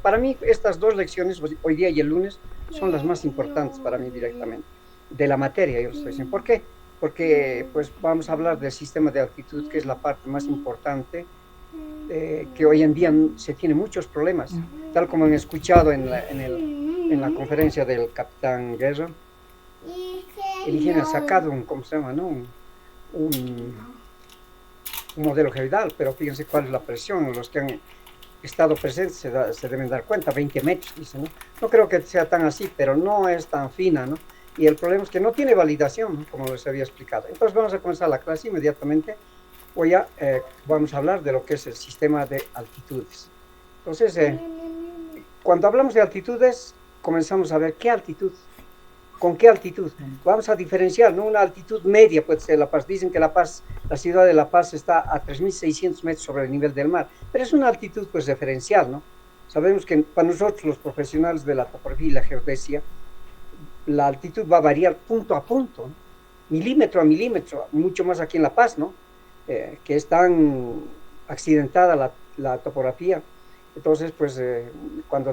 Para mí estas dos lecciones, hoy día y el lunes, son las más importantes para mí directamente, de la materia, yo estoy diciendo. ¿Por qué? Porque pues vamos a hablar del sistema de altitud, que es la parte más importante, que hoy en día se tiene muchos problemas, tal como han escuchado en la conferencia del capitán Guerra. El IGN ha sacado un, ¿cómo se llama? ¿No? Un modelo geoidal, pero fíjense cuál es la presión. Los que han estado presentes se deben dar cuenta, 20 metros, dicen, ¿no? No creo que sea tan así, pero no es tan fina, ¿no? Y el problema es que no tiene validación, ¿no? Como les había explicado. Entonces vamos a comenzar la clase inmediatamente. Vamos a hablar de lo que es el sistema de altitudes. Entonces, cuando hablamos de altitudes, comenzamos a ver qué altitud, con qué altitud. Vamos a diferenciar, ¿no? Una altitud media puede ser La Paz. Dicen que La Paz, la ciudad de La Paz está a 3.600 metros sobre el nivel del mar, pero es una altitud pues referencial, ¿no? Sabemos que para nosotros los profesionales de la topografía y la geodesia, la altitud va a variar punto a punto, ¿no? Milímetro a milímetro, mucho más aquí en La Paz, ¿no? Que es tan accidentada la topografía. Entonces, pues, cuando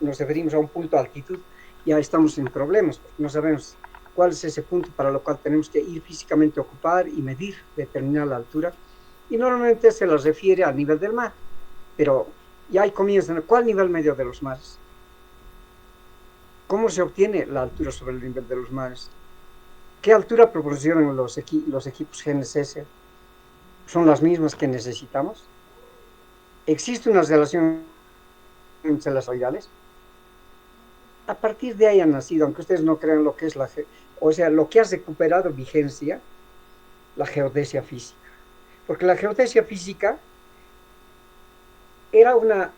nos referimos a un punto de altitud, ya estamos en problemas, porque no sabemos cuál es ese punto para lo cual tenemos que ir físicamente a ocupar y medir, determinar la altura, y normalmente se las refiere al nivel del mar, pero ya hay comienzan, ¿cuál nivel medio de los mares? ¿Cómo se obtiene la altura sobre el nivel de los mares? ¿Qué altura proporcionan los equipos GNSS? ¿Son las mismas que necesitamos? ¿Existe una relación entre las oidales? A partir de ahí han nacido, aunque ustedes no crean lo que es lo que ha recuperado vigencia, la geodesia física. Porque la geodesia física era una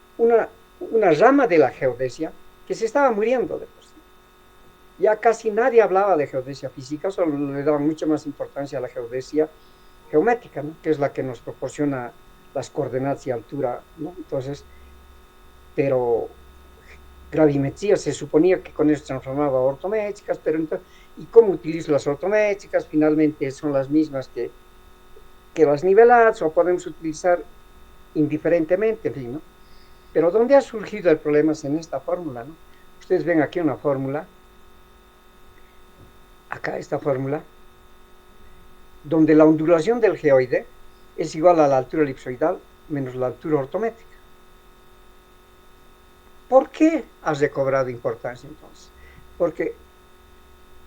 rama de la geodesia que se estaba muriendo de por sí. Ya casi nadie hablaba de geodesia física, solo le daban mucha más importancia a la geodesia geométrica, ¿no? Que es la que nos proporciona las coordenadas y altura, ¿no? Entonces, pero gravimetría se suponía que con eso transformaba a ortométricas, pero entonces, ¿y cómo utilizo las ortométricas? Finalmente son las mismas que las niveladas, o podemos utilizar indiferentemente, en fin, ¿no? Pero ¿dónde ha surgido el problema? Es en esta fórmula, ¿no? Ustedes ven aquí una fórmula, acá esta fórmula, donde la ondulación del geoide es igual a la altura elipsoidal menos la altura ortométrica. ¿Por qué has recobrado importancia entonces? Porque,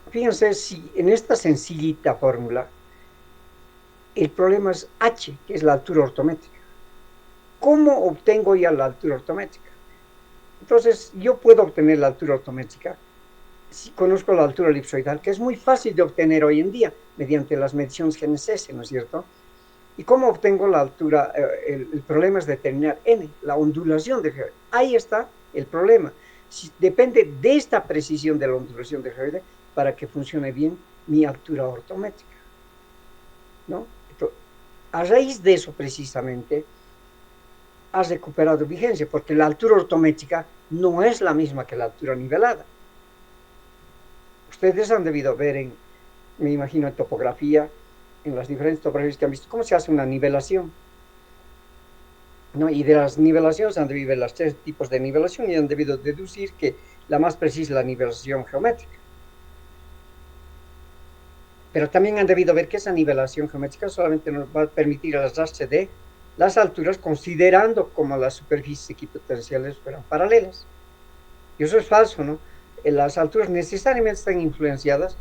fíjense, si en esta sencillita fórmula, el problema es h, que es la altura ortométrica. ¿Cómo obtengo ya la altura ortométrica? Entonces, yo puedo obtener la altura ortométrica si conozco la altura elipsoidal, que es muy fácil de obtener hoy en día mediante las mediciones GNSS, ¿no es cierto? ¿Y cómo obtengo la altura? El problema es determinar n, la ondulación del geoide. Ahí está el problema. Depende de esta precisión de la ondulación del geoide para que funcione bien mi altura ortométrica, ¿no? Entonces, a raíz de eso precisamente has recuperado vigencia, porque la altura ortométrica no es la misma que la altura nivelada. Ustedes han debido ver me imagino, en topografía, en las diferentes topografías que han visto, cómo se hace una nivelación, ¿no? Y de las nivelaciones han debido ver los tres tipos de nivelación y han debido deducir que la más precisa es la nivelación geométrica. Pero también han debido ver que esa nivelación geométrica solamente nos va a permitir el arrastre de las alturas, considerando como las superficies equipotenciales fueran paralelas. Y eso es falso, ¿no? Las alturas necesariamente están influenciadas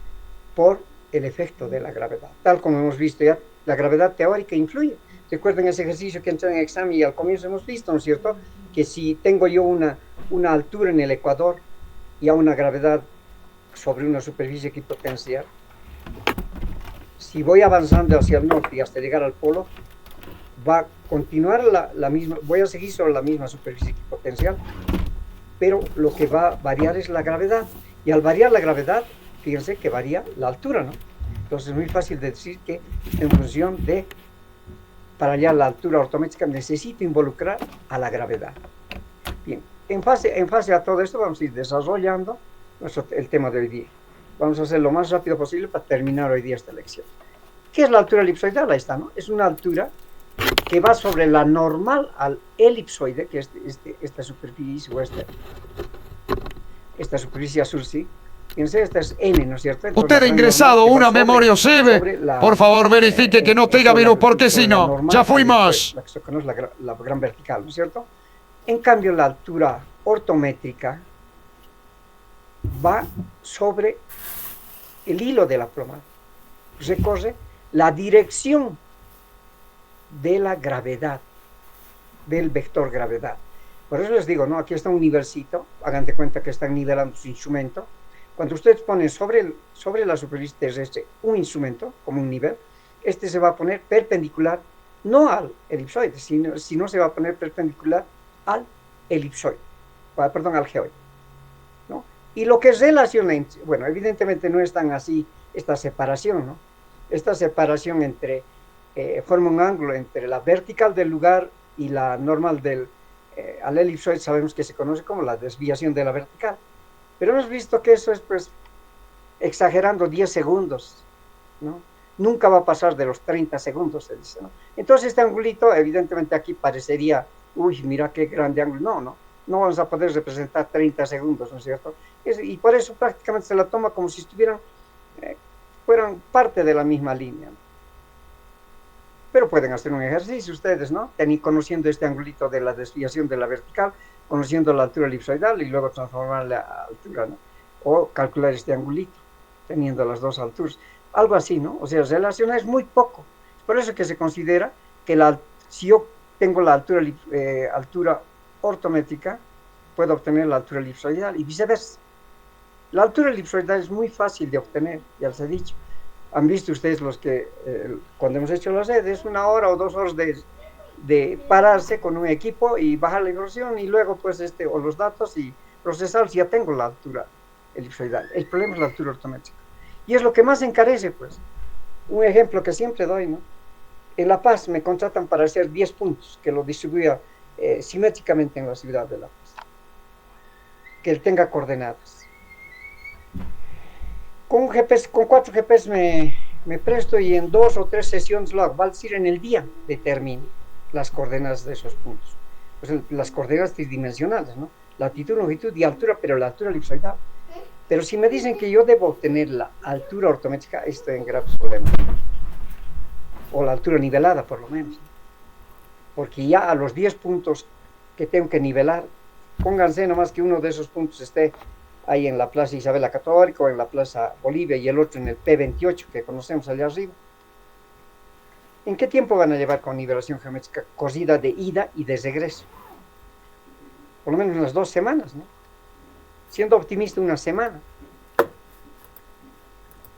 por el efecto de la gravedad. Tal como hemos visto ya, la gravedad teórica influye. Recuerden ese ejercicio que entró en el examen y al comienzo hemos visto, ¿no es cierto? Que si tengo yo una altura en el ecuador y a una gravedad sobre una superficie equipotencial, si voy avanzando hacia el norte y hasta llegar al polo, va a continuar la misma, voy a seguir sobre la misma superficie equipotencial, pero lo que va a variar es la gravedad. Y al variar la gravedad, fíjense que varía la altura, ¿no? Entonces es muy fácil de decir que en función de, para hallar la altura ortométrica, necesito involucrar a la gravedad. Bien, en base a todo esto vamos a ir desarrollando el tema de hoy día. Vamos a hacer lo más rápido posible para terminar hoy día esta lección. ¿Qué es la altura elipsoidal? Ahí está, ¿no? Es una altura que va sobre la normal al elipsoide, que es esta superficie, o esta superficie azul, ¿sí? Fíjense, esta es N, ¿no es cierto? Entonces, Usted ha ingresado una memoria OSIBE. Por favor, verifique que no tenga virus, porque si no, ya fuimos. La que se conoce la gran vertical, ¿no es cierto? En cambio, la altura ortométrica va sobre el hilo de la plomada. Recorre la dirección de la gravedad, del vector gravedad. Por eso les digo, ¿no? Aquí está un nivelcito, hagan de cuenta que están nivelando su instrumento. Cuando ustedes ponen sobre la superficie terrestre un instrumento, como un nivel, este se va a poner perpendicular, no al elipsoide, sino se va a poner perpendicular al elipsoide, perdón, al geoide, ¿no? Y lo que relaciona, bueno, evidentemente no es tan así esta separación, ¿no? Esta separación forma un ángulo entre la vertical del lugar y la normal al elipsoide, sabemos que se conoce como la desviación de la vertical. Pero hemos visto que eso es, pues, exagerando 10 segundos, ¿no? Nunca va a pasar de los 30 segundos, se dice, ¿no? Entonces este angulito, evidentemente aquí parecería, uy, mira qué grande ángulo. No vamos a poder representar 30 segundos, ¿no es cierto? Y por eso prácticamente se la toma como si fueran parte de la misma línea, ¿no? Pero pueden hacer un ejercicio ustedes, ¿no? Conociendo este angulito de la desviación de la vertical, conociendo la altura elipsoidal y luego transformarla a altura, ¿no? O calcular este angulito, teniendo las dos alturas. Algo así, ¿no? O sea, relaciona es muy poco. Es por eso que se considera que si yo tengo la altura ortométrica, puedo obtener la altura elipsoidal y viceversa. La altura elipsoidal es muy fácil de obtener, ya les he dicho. Han visto ustedes los que, cuando hemos hecho las sedes, 1 hora o 2 horas de pararse con un equipo y bajar la información y luego pues o los datos y procesarlos, ya tengo la altura elipsoidal. El problema es la altura ortométrica. Y es lo que más encarece, pues. Un ejemplo que siempre doy, ¿no? En La Paz me contratan para hacer 10 puntos, que lo distribuya simétricamente en la ciudad de La Paz. Que él tenga coordenadas. Con 4 GPS me presto y en 2 o 3 sesiones lo hago. Va a decir, en el día determino las coordenadas de esos puntos. Pues las coordenadas tridimensionales, ¿no? Latitud, longitud y altura, pero la altura elipsoidal. Pero si me dicen que yo debo obtener la altura ortométrica, estoy en graves problemas. O la altura nivelada, por lo menos. Porque ya a los 10 puntos que tengo que nivelar, pónganse nomás que uno de esos puntos esté ahí en la Plaza Isabel la Católica o en la Plaza Bolivia y el otro en el P28 que conocemos allá arriba. ¿En qué tiempo van a llevar con nivelación geométrica cosida de ida y de regreso? Por lo menos unas 2 semanas, ¿no? Siendo optimista, 1 semana.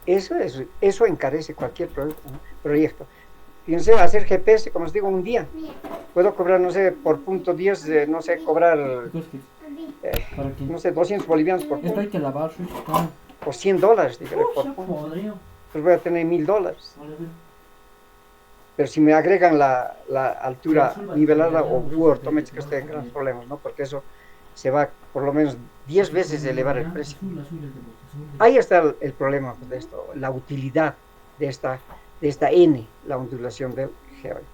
Eso encarece cualquier proyecto. Fíjense, hacer GPS, como os digo, un día. Puedo cobrar, no sé, por punto 10, no sé, cobrar, no sé, 200 bolivianos por punto. Esto hay que lavar, o $100, dígale, por punto. Pues voy a tener $1000. Pero si me agregan la altura nivelada o ortométrica, estoy en grandes problemas, ¿no? Porque eso se va por lo menos 10 veces elevar el precio. Ahí está el problema de esto, la utilidad de esta N, la ondulación del geoide.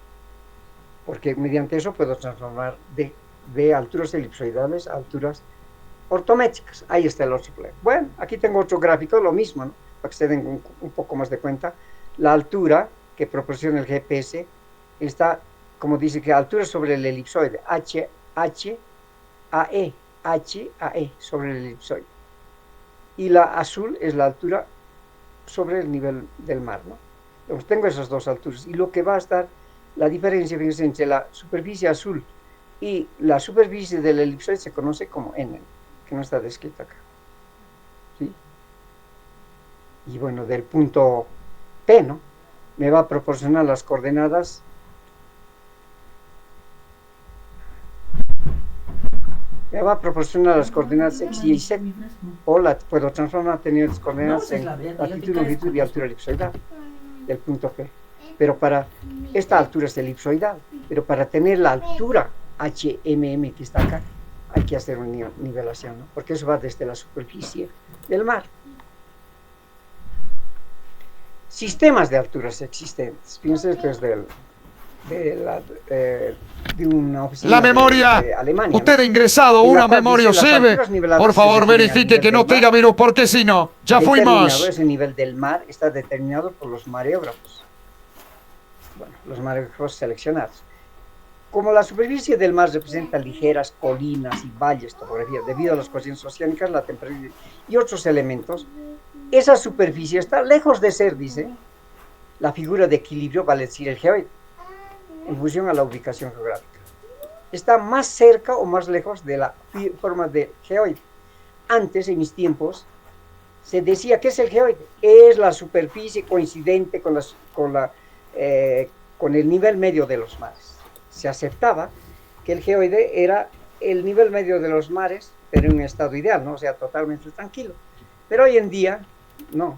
Porque mediante eso puedo transformar de alturas elipsoidales a alturas ortométricas. Ahí está el otro problema. Bueno, aquí tengo otro gráfico, lo mismo, ¿no? Para que se den un poco más de cuenta. La altura que proporciona el GPS está, como dice, que altura sobre el elipsoide, HAE sobre el elipsoide. Y la azul es la altura sobre el nivel del mar, ¿no? Entonces tengo esas dos alturas. Y lo que va a estar, la diferencia, fíjense, entre la superficie azul y la superficie del elipsoide se conoce como N, que no está descrita acá. ¿Sí? Y bueno, del punto P, ¿no? Me va a proporcionar las coordenadas X y Z, o la puedo transformar teniendo las coordenadas en latitud, longitud y altura elipsoidal del punto P. Pero para esta altura es elipsoidal, pero para tener la altura HMM que está acá, hay que hacer una nivelación, ¿no? Porque eso va desde la superficie del mar. Sistemas de alturas existentes. Fíjense, esto es de una oficina La memoria. de Alemania. Usted ha ingresado una memoria USB. Por favor, verifique que no tenga virus, porque si no, ya fuimos. Ese nivel del mar está determinado por los mareógrafos. Bueno, los mareógrafos seleccionados. Como la superficie del mar representa ligeras colinas y valles, topografía, debido a las corrientes oceánicas, la temperatura y otros elementos, esa superficie está lejos de ser, dice, la figura de equilibrio, vale decir el geoide, en función a la ubicación geográfica. Está más cerca o más lejos de la forma del geoide. Antes, en mis tiempos, se decía, ¿qué es el geoide? Es la superficie coincidente con el nivel medio de los mares. Se aceptaba que el geoide era el nivel medio de los mares, pero en un estado ideal, ¿no? O sea, totalmente tranquilo. Pero hoy en día, no.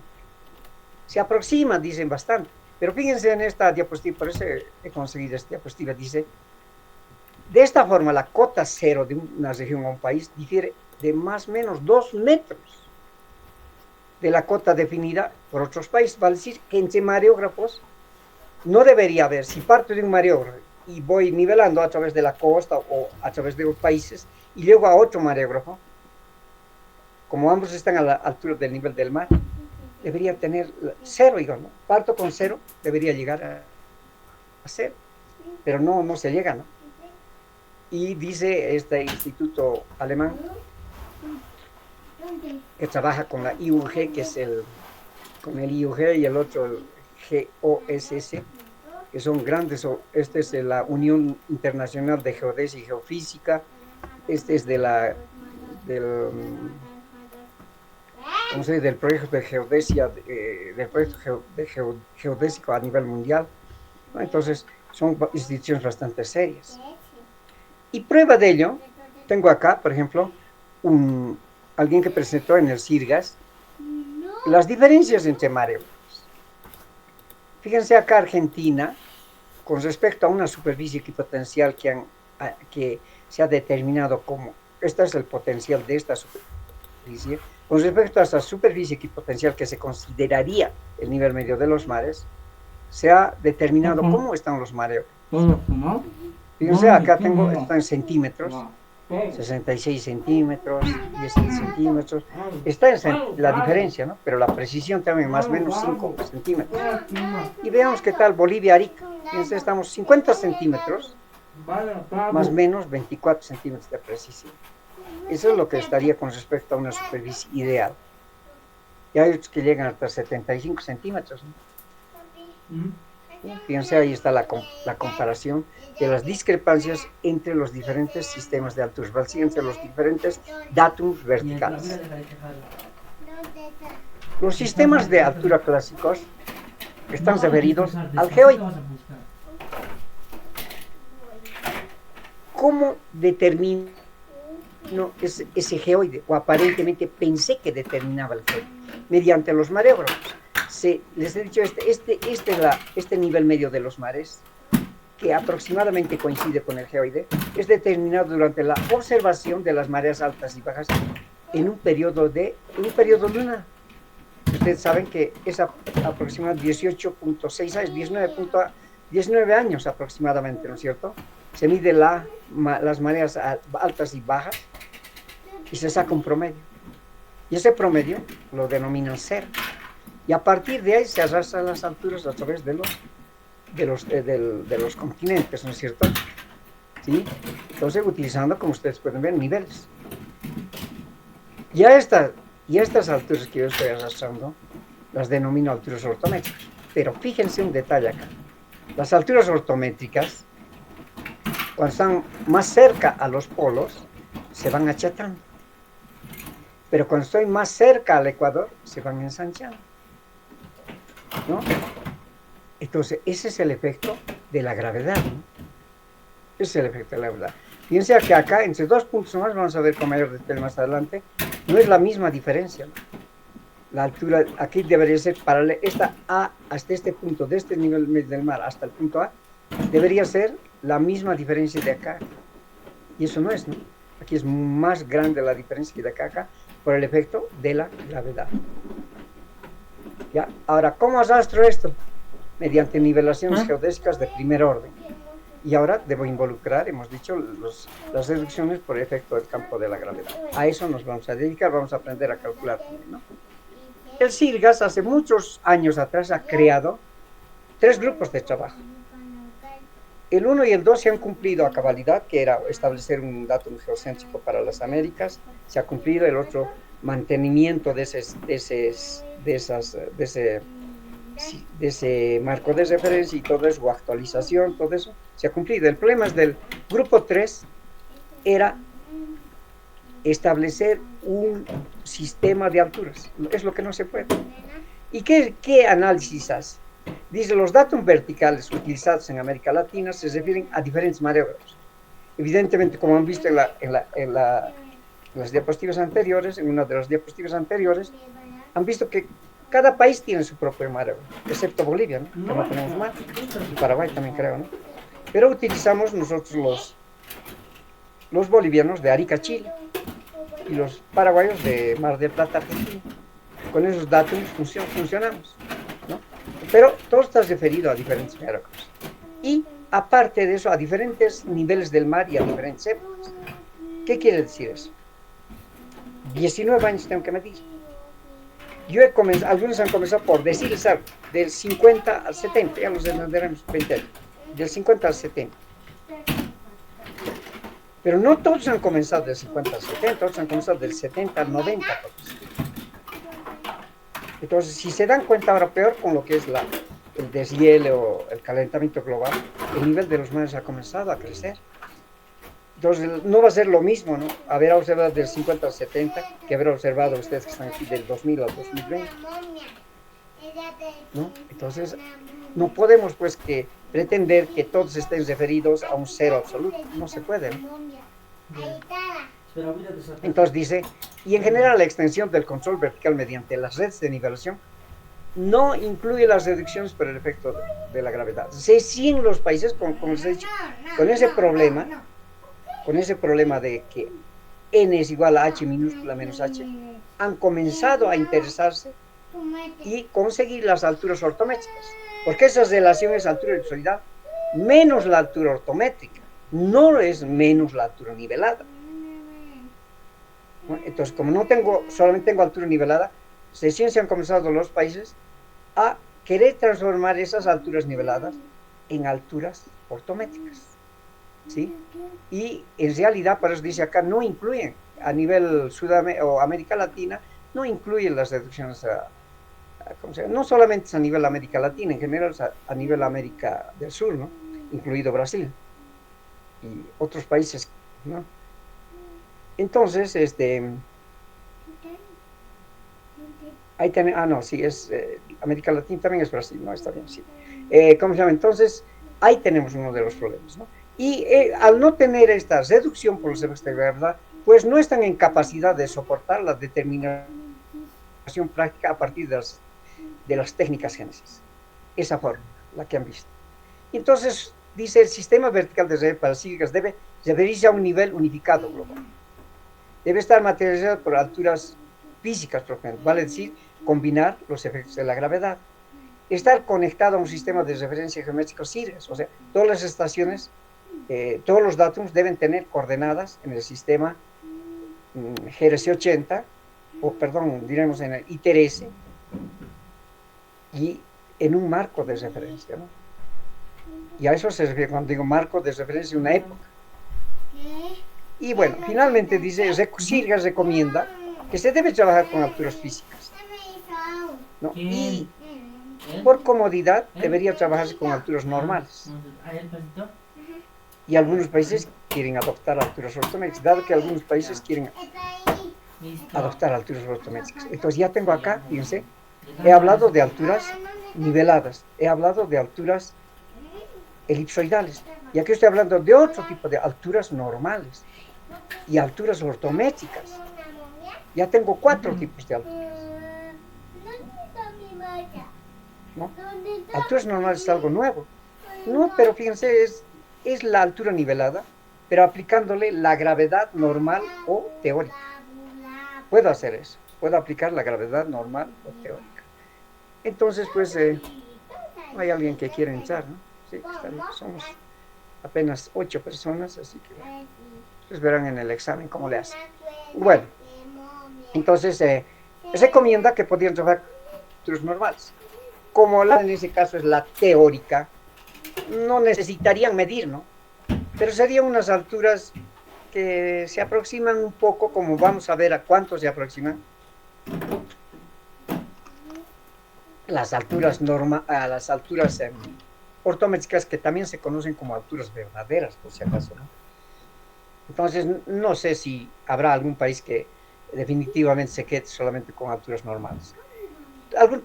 Se aproxima, dicen bastante. Pero fíjense en esta diapositiva, por eso he conseguido esta diapositiva, dice, de esta forma la cota cero de una región o un país difiere de más o menos 2 metros de la cota definida por otros países. Vale decir que entre mareógrafos no debería haber, si parto de un mareógrafo y voy nivelando a través de la costa o a través de los países y luego a otro mareógrafo, como ambos están a la altura del nivel del mar, debería tener cero, digamos, ¿no? Parto con cero, debería llegar a cero, pero no se llega, ¿no? Y dice este instituto alemán que trabaja con la IUG, que es con el IUG y el otro, el GOSS, que son grandes, este es de la Unión Internacional de Geodesia y Geofísica, este es del proyecto de geodesia, del proyecto geodésico a nivel mundial, ¿no? Entonces son instituciones bastante serias. Y prueba de ello, tengo acá, por ejemplo, alguien que presentó en el CIRGAS las diferencias entre mareógrafos. Fíjense acá Argentina, con respecto a una superficie equipotencial que se ha determinado como, este es el potencial de esta superficie, con respecto a esta superficie equipotencial que se consideraría el nivel medio de los mares, se ha determinado cómo están los mareógrafos. Fíjense, acá está en centímetros, 66 centímetros, 16 centímetros, está en la diferencia, ¿no? Pero la precisión también más o menos 5 centímetros. Y veamos qué tal Bolivia-Arica. Fíjense, estamos 50 centímetros, más o menos 24 centímetros de precisión. Eso es lo que estaría con respecto a una superficie ideal. Y hay otros que llegan hasta 75 centímetros, ¿no? Fíjense, ahí está la comparación de las discrepancias entre los diferentes sistemas de alturas, entre los diferentes datums verticales. Los sistemas de altura clásicos están referidos al geoide. ¿Cómo determino ese geoide? O aparentemente pensé que determinaba el geoide, mediante los mareógrafos. Les he dicho, este nivel medio de los mares, que aproximadamente coincide con el geoide, es determinado durante la observación de las mareas altas y bajas en un periodo lunar. Ustedes saben que es aproximadamente 18.6 años, 19 años aproximadamente, ¿no es cierto? Se mide las mareas altas y bajas y se saca un promedio. Y ese promedio lo denominan cero. Y a partir de ahí se arrastran las alturas a través de los continentes, ¿no es cierto? ¿Sí? Entonces, utilizando, como ustedes pueden ver, niveles. Y a estas alturas que yo estoy arrastrando, las denomino alturas ortométricas. Pero fíjense un detalle acá. Las alturas ortométricas, cuando están más cerca a los polos, se van achatando. Pero cuando estoy más cerca al ecuador, se van ensanchando, ¿no? Entonces, ese es el efecto de la gravedad, ¿no? Ese es el efecto de la gravedad. Fíjense que acá, entre 2 puntos más, vamos a ver con mayor detalle más adelante, no es la misma diferencia, ¿no? La altura, aquí debería ser paralela, esta A hasta este punto, de este nivel del mar hasta el punto A, debería ser la misma diferencia de acá. Y eso no es, ¿no? Aquí es más grande la diferencia que de acá a acá, por el efecto de la gravedad. ¿Ya? Ahora, ¿cómo arrastro esto? Mediante nivelaciones geodésicas de primer orden. Y ahora debo involucrar, hemos dicho, las reducciones por efecto del campo de la gravedad. A eso nos vamos a dedicar, vamos a aprender a calcular también, ¿no? El CIRGAS hace muchos años atrás ha creado 3 grupos de trabajo. El 1 y el 2 se han cumplido a cabalidad, que era establecer un datum geocéntrico para las Américas, se ha cumplido. El otro, mantenimiento de ese marco de referencia y todo eso, o actualización, todo eso, se ha cumplido. El problema es del grupo 3, era establecer un sistema de alturas, es lo que no se puede. ¿Y qué análisis hace? Dice, los datos verticales utilizados en América Latina se refieren a diferentes mareógrafos. Evidentemente, como han visto en las diapositivas anteriores, en una de las diapositivas anteriores, han visto que cada país tiene su propio mareógrafo, excepto Bolivia, ¿no? Que no tenemos mar, y Paraguay también creo, ¿no? Pero utilizamos nosotros los bolivianos de Arica, Chile, y los paraguayos de Mar del Plata, Argentina. Con esos datos funcionamos, ¿no? Pero todo está referido a diferentes mareógrafos. Y aparte de eso, a diferentes niveles del mar y a diferentes épocas. ¿Qué quiere decir eso? 19 años tengo que medir. Algunos han comenzado por decirles algo, del 50 al 70, ya los entenderemos 20 años, del 50 al 70. Pero no todos han comenzado del 50 al 70, otros han comenzado del 70 al 90. Entonces, si se dan cuenta ahora, peor con lo que es el deshielo o el calentamiento global, el nivel de los mares ha comenzado a crecer. Entonces, no va a ser lo mismo, ¿no? Haber observado del 50 al 70 que haber observado ustedes que están aquí del 2000 al 2020, ¿no? Entonces, no podemos, pues, pretender que todos estén referidos a un cero absoluto. No se puede, ¿no? Entonces dice, y en general la extensión del control vertical mediante las redes de nivelación no incluye las reducciones por el efecto de la gravedad. Sí, en los países, como les he dicho, con ese problema de que n es igual a h minúscula menos h, han comenzado a interesarse y conseguir las alturas ortométricas, porque esa relación es altura elipsoidal menos la altura ortométrica, no es menos la altura nivelada. Entonces, como solamente tengo altura nivelada, recién se han comenzado los países a querer transformar esas alturas niveladas en alturas ortométricas, ¿sí? Y en realidad, por eso dice acá, no incluyen a nivel Sudamérica o América Latina, no incluyen las reducciones no solamente a nivel América Latina, en general a nivel América del Sur, ¿no? Incluido Brasil y otros países, ¿no? Entonces, ahí tenemos, sí, América Latina también es Brasil, no, está bien, sí. ¿Cómo se llama? Entonces, ahí tenemos uno de los problemas, ¿no? Y al no tener esta reducción por los efectos de gravedad, pues no están en capacidad de soportar la determinación práctica a partir de las técnicas Génesis. Esa forma, la que han visto. Entonces, dice, el sistema vertical de redes parasílicas debe referirse a un nivel unificado global. Debe estar materializado por alturas físicas, por ejemplo, vale decir, combinar los efectos de la gravedad. Estar conectado a un sistema de referencia geométrico CIRGAS, o sea, todas las estaciones, todos los datos deben tener coordenadas en el sistema GRC80, o perdón, diremos en el ITRS, y en un marco de referencia, ¿no? Y a eso se refiere cuando digo marco de referencia, una época. Y bueno, finalmente dice, CIRGAS recomienda que se debe trabajar con alturas físicas, ¿no? Y por comodidad debería trabajarse con alturas normales. Y algunos países quieren adoptar alturas ortométricas, dado que algunos países quieren adoptar alturas ortométricas. Entonces ya tengo acá, fíjense, he hablado de alturas niveladas, he hablado de alturas elipsoidales, y aquí estoy hablando de otro tipo de alturas normales y alturas ortométricas. Ya tengo 4 tipos de alturas, ¿no? Alturas normales es algo nuevo, no, pero fíjense, es la altura nivelada, pero aplicándole la gravedad normal o teórica. Puedo hacer eso, puedo aplicar la gravedad normal o teórica. Entonces, pues, hay alguien que quiere entrar, ¿no? Sí, está bien, apenas 8 personas, así que ustedes verán en el examen cómo le hacen. Bueno, entonces se recomienda que podrían trabajar alturas normales. Como en ese caso es la teórica, no necesitarían medir, ¿no? Pero serían unas alturas que se aproximan un poco, como vamos a ver a cuánto se aproximan las alturas a las alturas ortométricas, que también se conocen como alturas verdaderas, por si acaso, ¿no? Entonces, no sé si habrá algún país que definitivamente se quede solamente con alturas normales.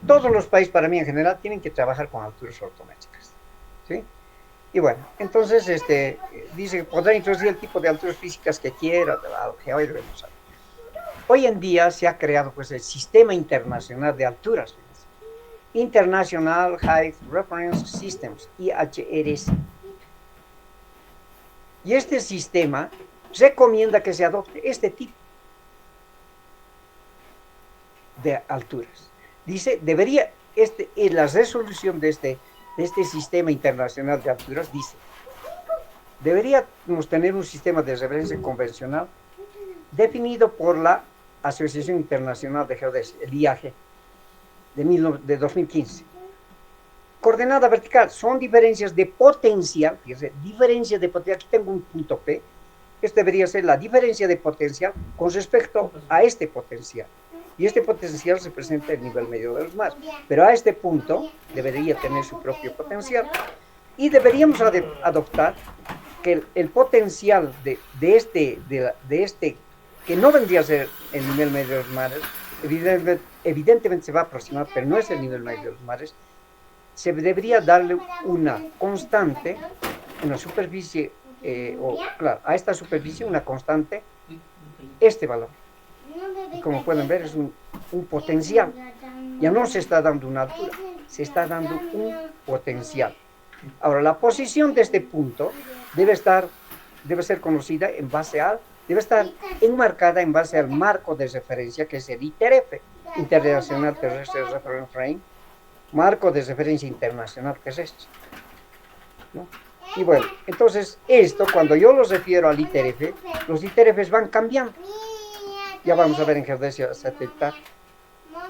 Todos los países, para mí en general, tienen que trabajar con alturas ortométricas, ¿sí? Y bueno, entonces dice que podrá introducir el tipo de alturas físicas que quiera, de la geoide. Hoy en día se ha creado pues el Sistema Internacional de Alturas, International Height Reference Systems, IHRS. Y este sistema recomienda que se adopte este tipo de alturas. Dice, debería, la resolución de este sistema internacional de alturas dice, deberíamos tener un sistema de referencia convencional definido por la Asociación Internacional de Geodesia, el IAG, de 2015. Coordenada vertical, son diferencias de potencial, fíjense, diferencia de potencial, aquí tengo un punto P, esto debería ser la diferencia de potencial con respecto a este potencial. Y este potencial representa el nivel medio de los mares. Pero a este punto debería tener su propio potencial. Y deberíamos adoptar que el potencial de este, que no vendría a ser el nivel medio de los mares, evidentemente se va a aproximar, pero no es el nivel medio de los mares, se debería darle una constante, una superficie, claro, a esta superficie una constante, este valor. Y como pueden ver, es un potencial. Ya no se está dando una altura, se está dando un potencial. Ahora, la posición de este punto debe ser conocida en base debe estar enmarcada en base al marco de referencia, que es el ITRF, International Terrestre Reference Frame, marco de referencia internacional terrestre, ¿no? Y bueno, entonces cuando yo los refiero al ITRF, los ITRFs van cambiando. Ya vamos a ver en geodesia satelital.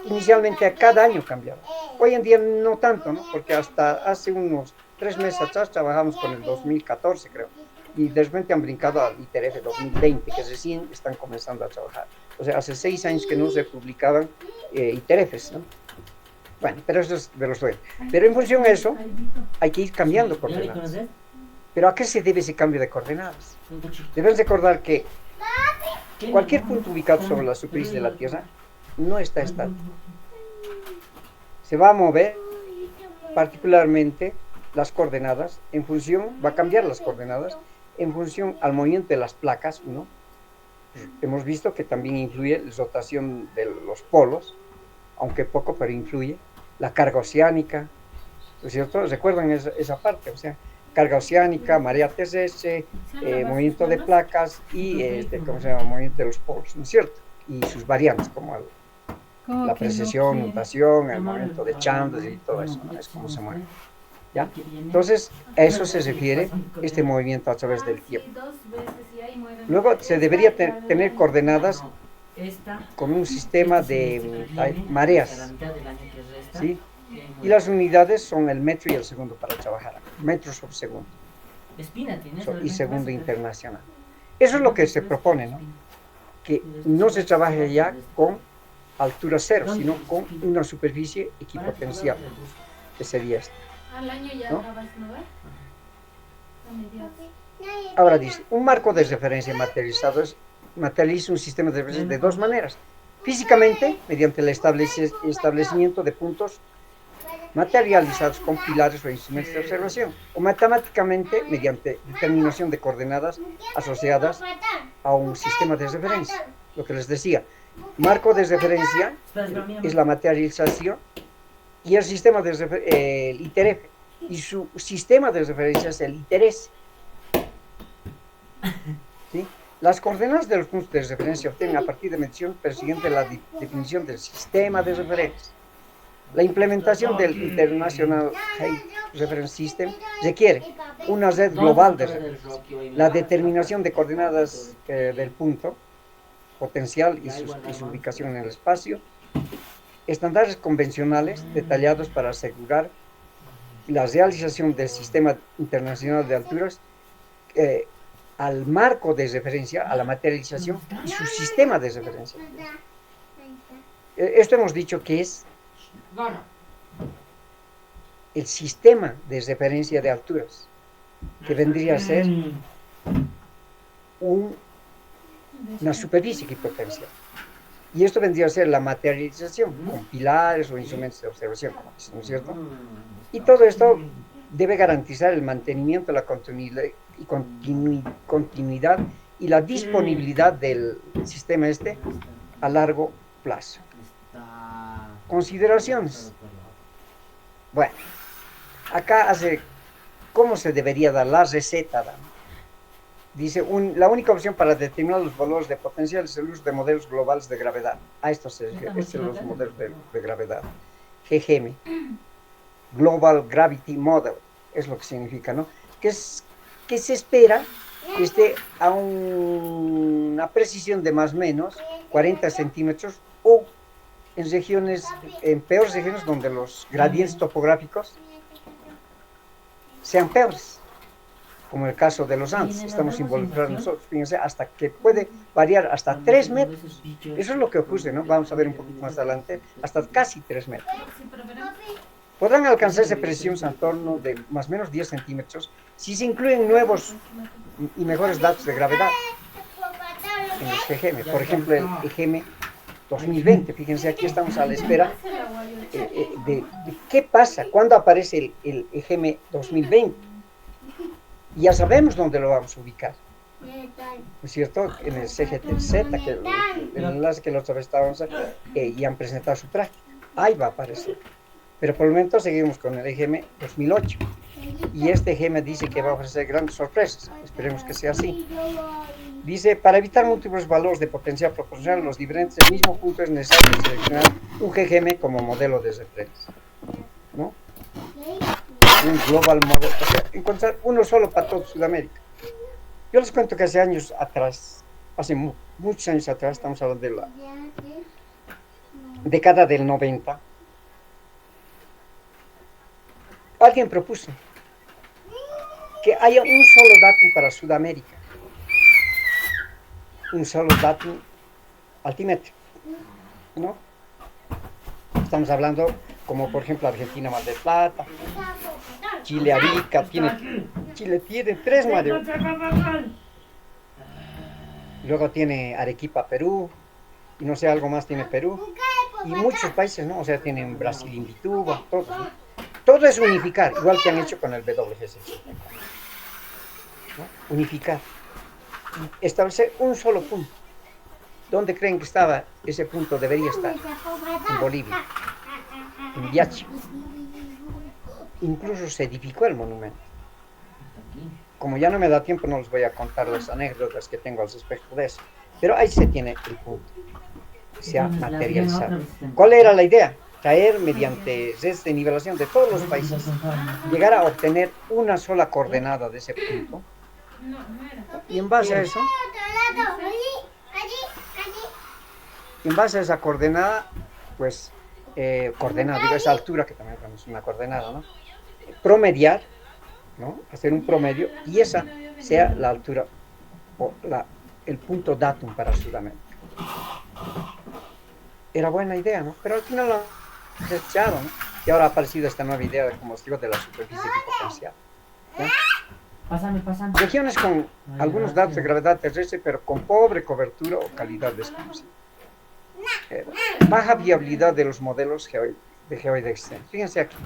Inicialmente a cada año cambiaba. Hoy en día no tanto, ¿no? Porque hasta hace unos 3 meses atrás trabajamos con el 2014, creo. Y de repente han brincado al ITRF 2020, que recién están comenzando a trabajar. O sea, hace 6 años que no se publicaban ITRFs, ¿no? Bueno, pero eso es de los sueños. Pero en función de eso, hay que ir cambiando coordenadas. ¿Pero a qué se debe ese cambio de coordenadas? Debes recordar que cualquier punto ubicado sobre la superficie de la Tierra no está estático. Se va a mover particularmente las coordenadas va a cambiar las coordenadas en función al movimiento de las placas, ¿no? Hemos visto que también influye la rotación de los polos, aunque poco, pero influye. La carga oceánica, ¿no es cierto? ¿Recuerdan esa parte? O sea, carga oceánica, marea terrestre, movimiento de placas y, ¿cómo se llama? Movimiento de los polos, ¿no es cierto? Y sus variantes, como la precesión, nutación, el movimiento de Chandos y todo eso, ¿no? Es como se mueve, ¿ya? Entonces, a eso se refiere este movimiento a través del tiempo. Luego, se debería tener coordenadas con un sistema de mareas, ¿sí? Y las unidades son el metro y el segundo para trabajar, metros por segundo y segundo internacional. Eso es lo que se propone, ¿no? Que no se trabaje ya con altura cero, sino con una superficie equipotencial, que sería esta, ¿no? Ahora dice, un marco de referencia materializado materializa un sistema de referencia de dos maneras: físicamente, mediante el establecimiento de puntos materializados con pilares o instrumentos de observación, o matemáticamente, mediante determinación de coordenadas asociadas a un sistema de referencia. Lo que les decía, marco de referencia es la materialización y el sistema de el ITRF, y su sistema de referencia es el ITRS. ¿Sí? Las coordenadas de los puntos de referencia se obtienen a partir de medición persiguiente la definición del sistema de referencia. La implementación del International Height Reference System requiere una red global de referencia, la determinación de coordenadas del punto potencial y su ubicación en el espacio, estándares convencionales detallados para asegurar la realización del Sistema Internacional de Alturas al marco de referencia, a la materialización y su sistema de referencia. Esto hemos dicho que es el sistema de referencia de alturas, que vendría a ser una superficie equipotencial. Y esto vendría a ser la materialización, con pilares o instrumentos de observación, ¿no es cierto? Y todo esto debe garantizar el mantenimiento, la continuidad y la disponibilidad del sistema a largo plazo. Consideraciones. Bueno, acá hace cómo se debería dar la receta. Dice, la única opción para determinar los valores de potencial es el uso de modelos globales de gravedad. Estos son los modelos de gravedad. GGM, Global Gravity Model, es lo que significa, ¿no? Que se espera que esté a una precisión de más o menos 40 centímetros o en peores regiones donde los gradientes topográficos sean peores, como el caso de los Andes. Estamos involucrados nosotros, fíjense, hasta que puede variar hasta 3 metros. Eso es lo que ocurre, ¿no? Vamos a ver un poquito más adelante, hasta casi 3 metros. Podrán alcanzarse presiones en torno de más o menos 10 centímetros si se incluyen nuevos y mejores datos de gravedad en los GGM. Por ejemplo, el EGM 2020. Fíjense, aquí estamos a la espera de qué pasa, cuándo aparece el EGM 2020. Ya sabemos dónde lo vamos a ubicar, ¿no es cierto? En el CGTZ, el enlace que la otra vez estábamos y han presentado su práctica. Ahí va a aparecer. Pero por el momento seguimos con el EGM 2008. Y este EGM dice que va a ofrecer grandes sorpresas. Esperemos que sea así. Dice, para evitar múltiples valores de potencial proporcional a los diferentes del mismo punto es necesario seleccionar un GGM como modelo de referencia, ¿no? Un global model, o sea, encontrar uno solo para toda Sudamérica. Yo les cuento que hace años atrás, muchos años atrás, estamos hablando de la década del 90, alguien propuso que haya un solo datum para Sudamérica, un solo datum altímetro, ¿no? Estamos hablando como por ejemplo Argentina, Mar del Plata, Chile, Arica, Chile tiene 3 Mar del Plata. Luego tiene Arequipa, Perú, y no sé, algo más tiene Perú, y muchos países, ¿no? O sea, tienen Brasil, Invituba, todos, ¿no? Todo es unificar, igual que han hecho con el WGS, ¿no? Unificar, establecer un solo punto. ¿Dónde creen que estaba ese punto? Debería estar en Bolivia, en Viachi. Incluso se edificó el monumento. Como ya no me da tiempo, no les voy a contar las anécdotas que tengo al respecto de eso, pero ahí se tiene el punto, se ha materializado. ¿Cuál era la idea? Traer mediante redes de nivelación de todos los países, llegar a obtener una sola coordenada de ese punto, y en base a eso, en base a esa coordenada, pues, esa altura, que también es una coordenada, ¿no? Promediar, ¿no? Hacer un promedio, y esa sea la altura, o el punto datum para Sudamérica. Era buena idea, ¿no? Pero al final lo desecharon, ¿no? Y ahora ha aparecido esta nueva idea, como os digo, de la superficie equipotencial, ¿no? Pásame. Regiones con algunos datos de gravedad terrestre, pero con pobre cobertura o calidad desconocida. Baja viabilidad de los modelos de geoide existentes. Fíjense aquí.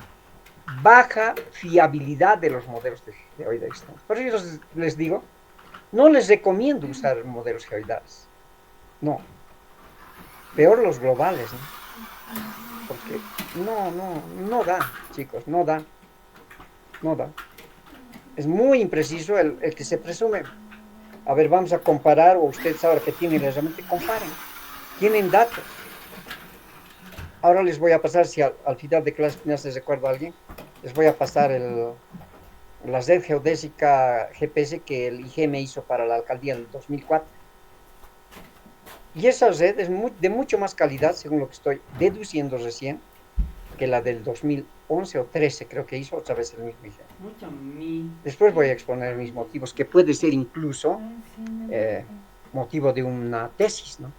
Baja fiabilidad de los modelos de geoide existentes. Por eso les digo, no les recomiendo usar modelos geoidales. No. Peor los globales, ¿no? Porque no da, chicos, no da. Es muy impreciso el que se presume. A ver, vamos a comparar, o ustedes ahora que tienen la herramienta, comparen. Tienen datos. Ahora les voy a pasar, si al final de clase final se recuerda a alguien, les voy a pasar la red geodésica GPS que el IGM hizo para la alcaldía en el 2004. Y esa red es de mucho más calidad, según lo que estoy deduciendo recién, que la del 2011 o 13, creo que hizo otra vez el mismo IGM. Después voy a exponer mis motivos, que puede ser incluso motivo de una tesis, ¿no?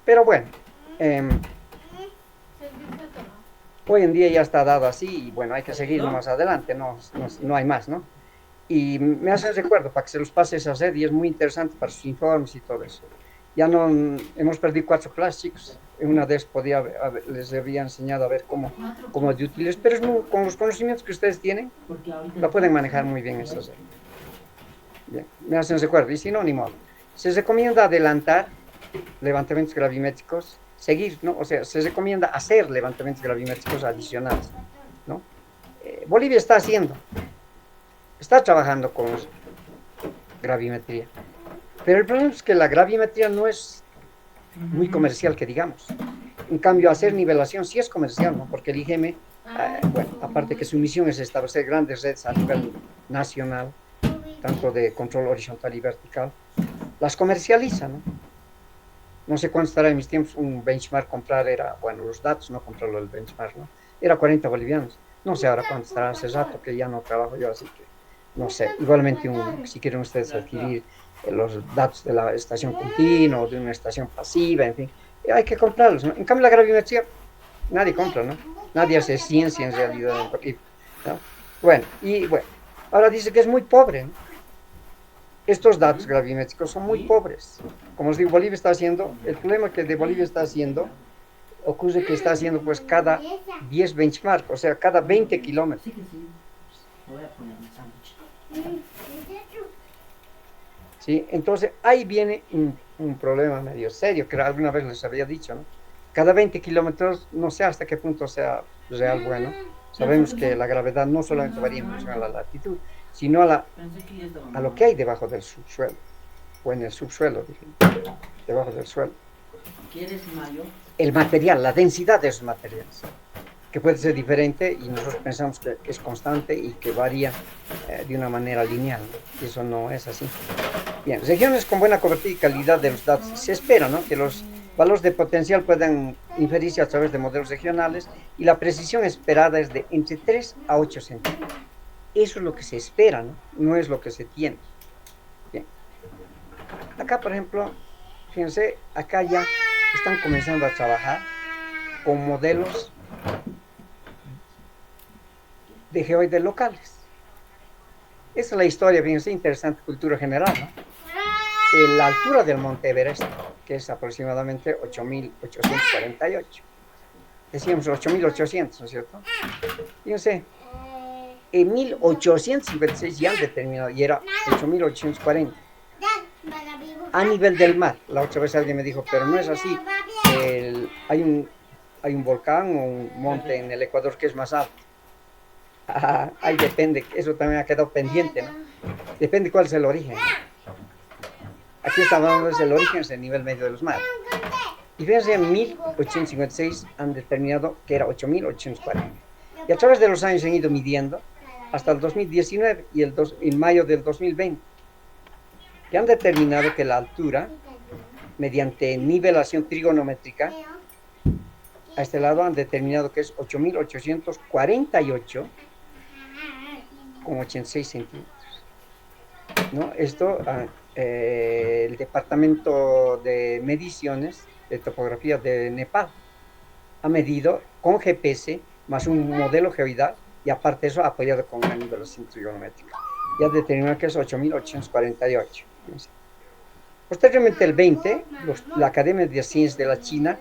Pero bueno, hoy en día ya está dado así y bueno, hay que seguir más adelante, no hay más, ¿no? Y me hacen recuerdo para que se los pase esa red y es muy interesante para sus informes y todo eso. Ya no, hemos perdido 4 clases, chicos. En una de esas les había enseñado a ver cómo de útiles, pero es con los conocimientos que ustedes tienen, la pueden manejar muy bien esa red. Bien, me hacen recuerdo, y si no, ni modo. Se recomienda adelantar levantamientos gravimétricos, seguir, ¿no? O sea, se recomienda hacer levantamientos gravimétricos adicionales, ¿no? Bolivia está trabajando con gravimetría, pero el problema es que la gravimetría no es muy comercial, que digamos. En cambio, hacer nivelación sí es comercial, ¿no? Porque el IGM, bueno, aparte que su misión es establecer grandes redes a nivel nacional, tanto de control horizontal y vertical, las comercializa, ¿no? No sé cuánto estará en mis tiempos, un benchmark comprar era, bueno, los datos, no comprarlo el benchmark, ¿no? Era 40 bolivianos. No sé ahora cuánto estará, hace rato que ya no trabajo yo, así que no sé. Igualmente, si quieren ustedes adquirir los datos de la estación continua o de una estación pasiva, en fin, hay que comprarlos, ¿no? En cambio, la gravimetría, nadie compra, ¿no? Nadie hace ciencia en realidad, ¿no? Bueno, ahora dice que es muy pobre, ¿no? Estos datos gravimétricos son muy pobres. Como os digo, Bolivia está haciendo, el problema que de Bolivia está haciendo, ocurre que está haciendo pues cada 10 benchmark, o sea, cada 20 kilómetros. ¿Sí? Entonces, ahí viene un problema medio serio, que alguna vez les había dicho, ¿no? Cada 20 kilómetros, no sé hasta qué punto sea real bueno. Sabemos que la gravedad no solamente varía en función a la latitud, sino a lo que hay debajo del subsuelo, o en el subsuelo, debajo del suelo. El material, la densidad de esos materiales, que puede ser diferente y nosotros pensamos que es constante y que varía de una manera lineal, ¿no? Y eso no es así. Bien, regiones con buena cobertura y calidad de los datos. Se espera, ¿no?, que los valores de potencial puedan inferirse a través de modelos regionales y la precisión esperada es de entre 3 a 8 centímetros. Eso es lo que se espera, ¿no? No es lo que se tiene. Bien. Acá, por ejemplo, fíjense, acá ya están comenzando a trabajar con modelos de geoides locales. Esa es la historia, fíjense, interesante, cultura general, ¿no? La altura del Monte Everest, que es aproximadamente 8.848. Decíamos 8.800, ¿no es cierto? Fíjense, en 1856 ya han determinado, y era 8.840. A nivel del mar, la otra vez alguien me dijo, pero no es así. Hay un volcán o un monte en el Ecuador que es más alto. Ahí depende, eso también ha quedado pendiente, ¿no? Depende cuál es el origen, ¿no? Aquí estamos hablando del origen, es el nivel medio de los mares. Y fíjense, en 1856 han determinado que era 8.840. Y a través de los años han ido midiendo hasta el 2019 y en mayo del 2020. Y han determinado que la altura, mediante nivelación trigonométrica, a este lado han determinado que es 8.848 con 86 centímetros. ¿No? Esto, el Departamento de Mediciones de Topografía de Nepal ha medido con GPS más un modelo geoidal y aparte de eso apoyado con una nivelación trigonométrica. Ya determinó que es 8.848. Posteriormente, el 20, la Academia de Ciencias de la China,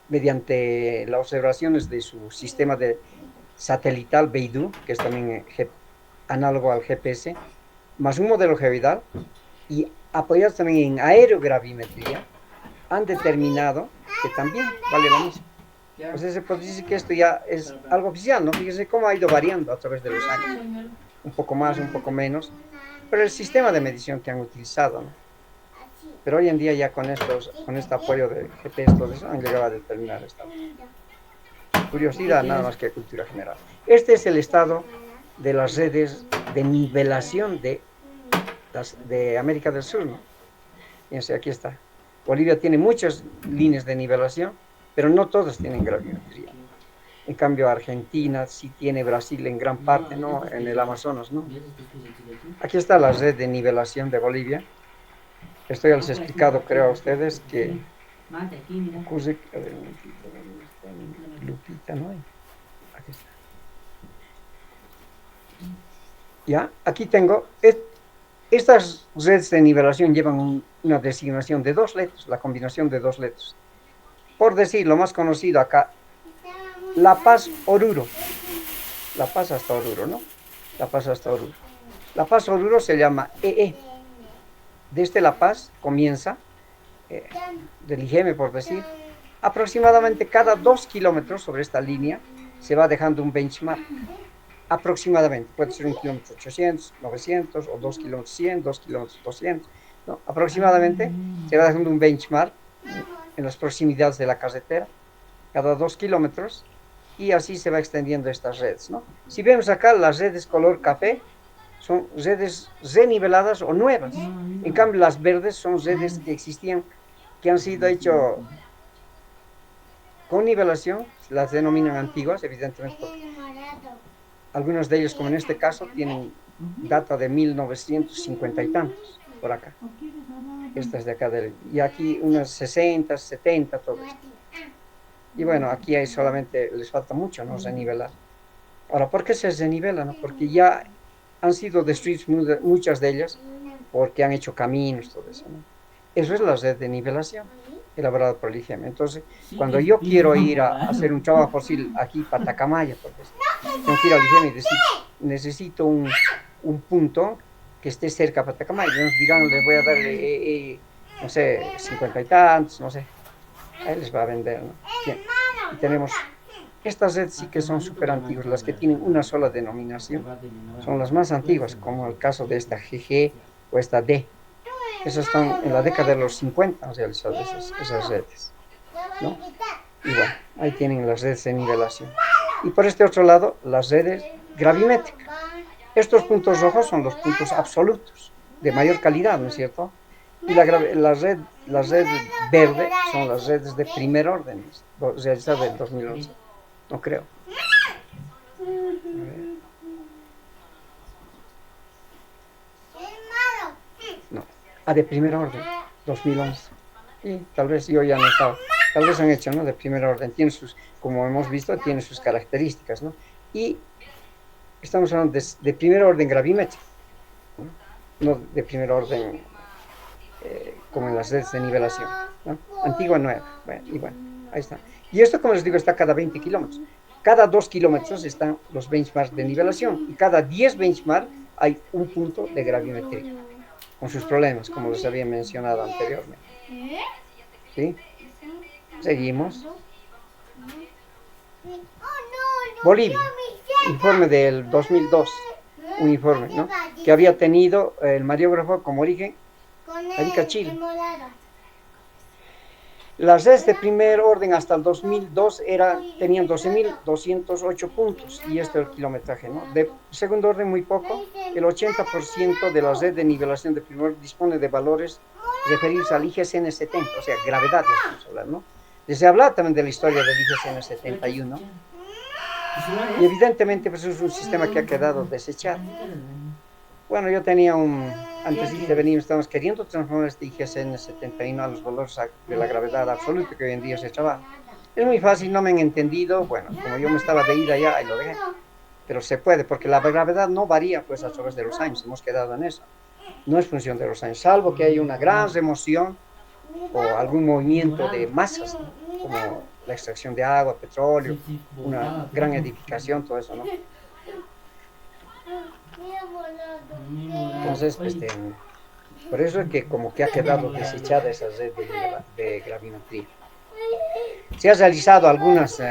mediante las observaciones de su sistema de satelital Beidou, que es también análogo al GPS, más un modelo geoidal y apoyados también en aerogravimetría, han determinado que también vale lo mismo. O sea, se puede decir que esto ya es algo oficial, ¿no? Fíjense cómo ha ido variando a través de los años. Un poco más, un poco menos, pero el sistema de medición que han utilizado, ¿no? Pero hoy en día ya con este apoyo de GPS, todo eso, han llegado a determinar esta curiosidad, nada más que cultura general. Este es el estado de las redes de nivelación de América del Sur, ¿no? Fíjense, aquí está. Bolivia tiene muchas líneas de nivelación, pero no todas tienen gravimetría. En cambio, Argentina sí tiene, Brasil en gran parte, ¿no? En el Amazonas, ¿no? Aquí está la red de nivelación de Bolivia. Esto ya les he explicado, creo, a ustedes que ocurre... A ver, Lupita, ¿no? Aquí está. Ya, aquí tengo... Estas redes de nivelación llevan una designación de 2 letras, la combinación de 2 letras. Por decir, lo más conocido acá, La Paz, Oruro. La Paz hasta Oruro, ¿no? La Paz hasta Oruro. La Paz, Oruro se llama EE. Desde La Paz comienza, del IGM por decir, aproximadamente cada 2 kilómetros sobre esta línea se va dejando un benchmark. Aproximadamente, puede ser 1 kilómetro 800, 900, o 2 kilómetros 100, 2 kilómetros 200, ¿no? Aproximadamente se va dejando un benchmark en las proximidades de la carretera, cada 2 kilómetros, y así se va extendiendo estas redes, ¿no? Si vemos acá, las redes color café son redes reniveladas o nuevas. En cambio, las verdes son redes que existían, que han sido hechas con nivelación, las denominan antiguas, evidentemente. Algunos de ellos, como en este caso, tienen data de 1950 y tantos, por acá. Estas de acá, y aquí unas 60, 70, todo esto. Y bueno, aquí hay solamente, les falta mucho, ¿no? Renivelar. Ahora, ¿por qué se renivelan? ¿No? Porque ya han sido destruidas muchas de ellas, porque han hecho caminos, todo eso, ¿no? Eso es la red de nivelación, elaborada por el IGM. Entonces, cuando yo quiero ir a hacer un trabajo fósil aquí, Patacamaya, porque tengo que ir al IGM y decir, necesito un punto que esté cerca de Patacamaya. Y nos dirán, les voy a dar, no sé, 50 y tantos, no sé. Ahí les va a vender, ¿no? Bien. Y tenemos, estas redes sí que son súper antiguas, las que tienen una sola denominación, son las más antiguas, como el caso de esta GG o esta D. Esas están en la década de los 50, han realizado esas redes, ¿no? Y bueno, ahí tienen las redes de nivelación. Y por este otro lado, las redes gravimétricas. Estos puntos rojos son los puntos absolutos, de mayor calidad, ¿no es cierto? Y la red verde son las redes de primer orden, realizadas en 2011. No creo. No, de primer orden, 2011. Y tal vez yo ya no estaba. Tal vez han hecho, ¿no? De primer orden. Tiene sus, como hemos visto, tiene sus características, ¿no? Y estamos hablando de primer orden gravimétrico, no de primer orden como en las redes de nivelación, ¿no? Antigua, nueva. Bueno, y bueno, ahí está. Y esto, como les digo, está cada 20 kilómetros. Cada 2 kilómetros están los benchmarks de nivelación. Y cada 10 benchmarks hay un punto de gravimetría, con sus problemas, como les había mencionado anteriormente. ¿Sí? Seguimos. Bolivia, informe del 2002, un informe, ¿no? Que había tenido el mariógrafo como origen Arica, Chile. Las redes de primer orden hasta el 2002 tenían 12.208 puntos, y este es el kilometraje, ¿no? De segundo orden muy poco, el 80% de la red de nivelación de primer orden dispone de valores referidos al IGCN 70, o sea, gravedad, vamos a hablar, ¿no? Les he hablado también de la historia del IGCN 71, y evidentemente pues es un sistema que ha quedado desechado. Bueno, yo tenía antes de venir, estamos queriendo transformar este IGCN 71 a los valores de la gravedad absoluta que hoy en día se trabaja. Es muy fácil, no me han entendido, bueno, como yo me estaba de ida allá, ahí lo dejé. Pero se puede, porque la gravedad no varía pues a través de los años, hemos quedado en eso. No es función de los años, salvo que haya una gran remoción o algún movimiento de masas, ¿no? Como la extracción de agua, petróleo, una gran edificación, todo eso, ¿no? Entonces, por eso es que como que ha quedado desechada esa red de gravimetría. Se han realizado algunas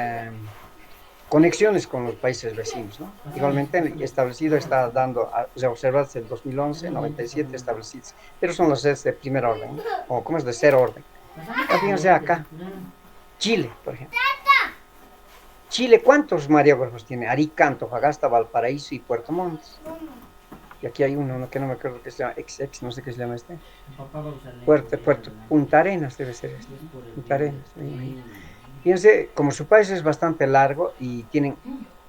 conexiones con los países vecinos, ¿no? Igualmente establecido está dando, observadas el 2011, 97 establecidos, pero son las redes de primer orden, ¿no? O como es de cero orden. Fíjense acá, Chile, por ejemplo. Chile, ¿cuántos mareógrafos tiene? Arica, Antofagasta, Valparaíso y Puerto Montt. Y aquí hay uno, ¿no? Que no me acuerdo que se llama XX, no sé qué se llama este. Punta Arenas debe ser este. Punta Arenas, fíjense, como su país es bastante largo y tienen